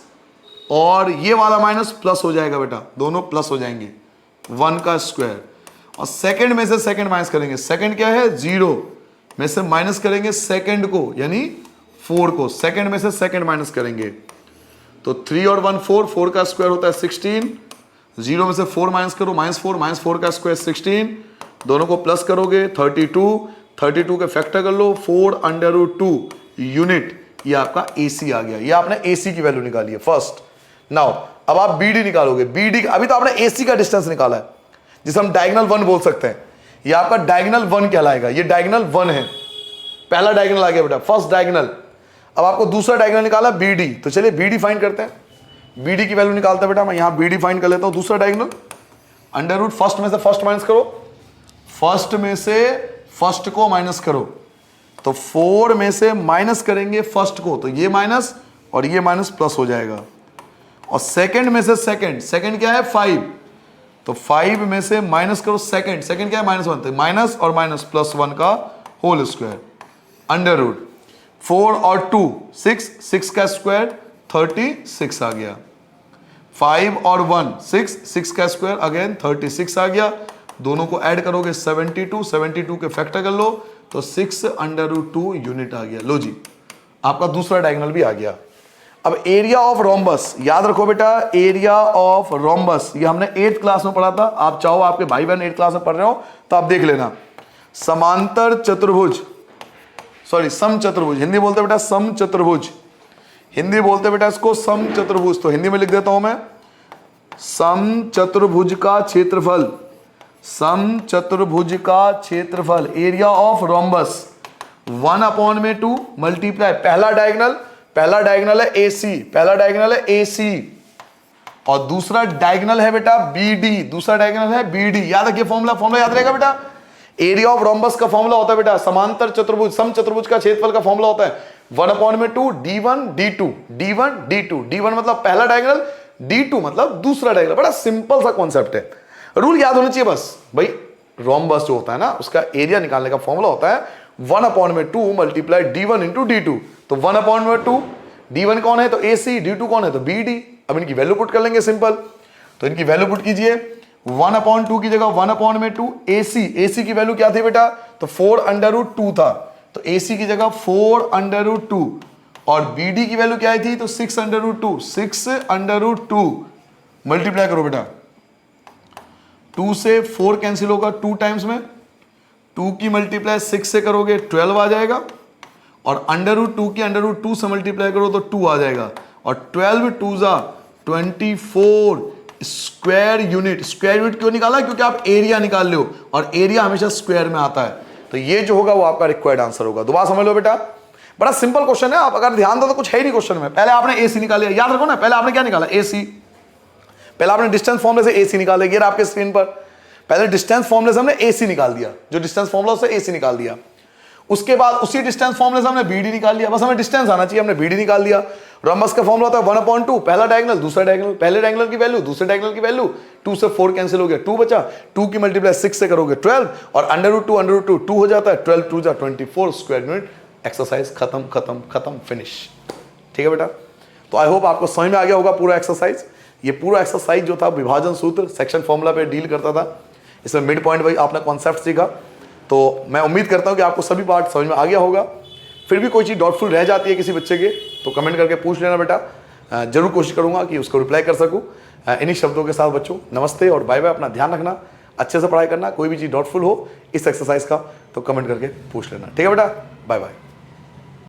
और ये वाला माइनस प्लस हो जाएगा बेटा, दोनों प्लस हो जाएंगे 1 का स्क्वायर। और सेकंड में से सेकंड माइनस करेंगे, सेकंड क्या है 0 में से माइनस करेंगे सेकंड को यानी 4 को, सेकंड में से सेकंड माइनस करेंगे तो 3 और 1 4, 4 का स्क्वायर होता है 16, 0 में से 4 माइनस करो -4 का स्क्वायर 16, दोनों को प्लस करोगे 32 के फैक्टर कर लो 4√2 यूनिट, ये आपका AC आ गया। ये आपने AC की वैल्यू निकाली है फर्स्ट। नाउ अब आप BD निकालोगे। BD अभी तो आपने AC का डिस्टेंस निकाला है जिसे हम डायगोनल 1 बोल सकते हैं, ये आपका डायगोनल 1 कहलाएगा। ये डायगोनल 1 है, पहला डायगोनल आ गया बेटा, फर्स्ट डायगोनल। अब आपको दूसरा डायगोनल निकाला BD, तो चलिए BD फाइंड करते हैं। BD की वैल्यू निकालते हैं बेटा, मैं यहां BD फाइंड कर लेता हूं। दूसरा डायगोनल √ फर्स्ट में से फर्स्ट माइनस करो, फर्स्ट में से फर्स्ट को माइनस करो, तो 4 में से माइनस करेंगे फर्स्ट को, तो ये माइनस और ये माइनस प्लस हो जाएगा। और सेकंड में से सेकंड क्या है 5, तो 5 में से माइनस करो सेकंड क्या है -1, तो माइनस और माइनस +1 का होल स्क्वायर √ 4 और 2 6 का स्क्वायर 36 आ गया। 5 और 1 6 का स्क्वायर अगेन 36 आ गया। दोनों को ऐड करोगे 72 के फैक्टर कर लो तो 6√2 यूनिट आ गया। लो जी, आपका दूसरा डायगोनल भी आ गया। अब एरिया ऑफ रोम्बस याद रखो बेटा, एरिया ऑफ रोम्बस ये हमने 8th क्लास में पढ़ा था। आप चाहो आपके भाई बहन 8th क्लास में पढ़ रहे हो तो आप देख लेना। समांतर चतुर्भुज, सॉरी सम चतुर्भुज, हिंदी बोलते बेटा सम चतुर्भुज, हिंदी बोलते बेटा इसको सम चतुर्भुज। तो हिंदी में लिख देता हूं मैं, सम चतुर्भुज का क्षेत्रफल, सम चतुर्भुज का क्षेत्रफल, एरिया ऑफ रोम्बस, 1/2 मल्टीप्लाई, पहला डायगोनल है AC, पहला डायगोनल है AC और दूसरा डायगोनल है बेटा BD, दूसरा डायगोनल है BD। याद रखिए फॉर्मूला याद रहेगा बेटा। एरिया ऑफ रोम्बस का फॉर्मूला होता है बेटा समांतर चतुर्भुज, समचतुर्भुज का क्षेत्रफल का फॉर्मूला होता है 1/2 D1 D2, D1 D2, D1 मतलब पहला डायगोनल, D2 मतलब दूसरा डायगोनल। बड़ा सिंपल सा कॉन्सेप्ट है, रूल याद होना चाहिए बस। भाई रोम्बस जो होता है ना उसका एरिया निकालने का फॉर्मूला होता है 1/2 मल्टीप्लाई D1 इंटू D2। तो 1/2 D1 कौन है तो AC, D2 कौन है तो BD। अब इनकी वैल्यू पुट कर लेंगे सिंपल, तो इनकी वैल्यू पुट कीजिए 1/2 की जगह 1/2 AC की वैल्यू क्या थी बेटा तो 4√2 था, तो AC की जगह 4√2 और BD की वैल्यू क्या आई थी तो 6√2 मल्टीप्लाई करो बेटा, 2 से 4 कैंसिल होगा 2 टाइम्स में, 2 की मल्टीप्लाई 6 से करोगे 12 आ जाएगा और √2 की √2 से मल्टीप्लाई करो तो 2 आ जाएगा और 12 2 जा 24 स्क्वायर यूनिट। स्क्वायर यूनिट क्यों निकाला क्योंकि आप एरिया निकाल रहे हो और एरिया हमेशा स्क्वायर में आता है, तो ये जो होगा वो आपका रिक्वायर्ड आंसर होगा। दोबारा समझ लो बेटा, बड़ा सिंपल क्वेश्चन है, आप अगर ध्यान दो तो कुछ है ही नहीं क्वेश्चन में। पहले आपने AC निकाला, याद रखो ना, पहले आपने क्या निकाला AC, पहले आपने डिस्टेंस फॉर्मूले से AC निकाला, ये आपके स्क्रीन पर पहले डिस्टेंस फॉर्मूले से हमने AC निकाल दिया, जो डिस्टेंस फॉर्मूला से AC निकाल दिया। उसके बाद उसी डिस्टेंस फॉर्मूले से हमने BD निकाल लिया, बस हमें डिस्टेंस आना चाहिए, हमने BD निकाल दिया। रोम्बस का फॉर्मूला होता है 1/2 पहला डायगोनल दूसरा डायगोनल, पहले डायगोनल की वैल्यू दूसरे डायगोनल की वैल्यू, 2 से 4 कैंसिल हो गया 2 बचा, 2 की मल्टीप्लाई 6 से करोगे 12 और √2 हो जाता है 12 2 जा 24 स्क्वायर यूनिट। एक्सरसाइज खत्म फिनिश। ठीक है बेटा, तो आई होप आपको समझ में आ गया होगा पूरा एक्सरसाइज। ये पूरा एक्सरसाइज जो था विभाजन सूत्र सेक्शन फॉर्मूला पे डील करता था, इसमें मिड पॉइंट वही आपने कॉन्सेप्ट सीखा, तो मैं उम्मीद करता हूँ कि आपको सभी पार्ट समझ में आ गया होगा। फिर भी कोई चीज़ डाउटफुल रह जाती है किसी बच्चे के तो कमेंट करके पूछ लेना बेटा, जरूर कोशिश करूँगा कि उसको रिप्लाई कर सकूँ। इन्हीं शब्दों के साथ बच्चों नमस्ते और बाय बाय। अपना ध्यान रखना, अच्छे से पढ़ाई करना, कोई भी चीज़ डाउटफुल हो इस एक्सरसाइज का तो कमेंट करके पूछ लेना। ठीक है बेटा, बाय बाय।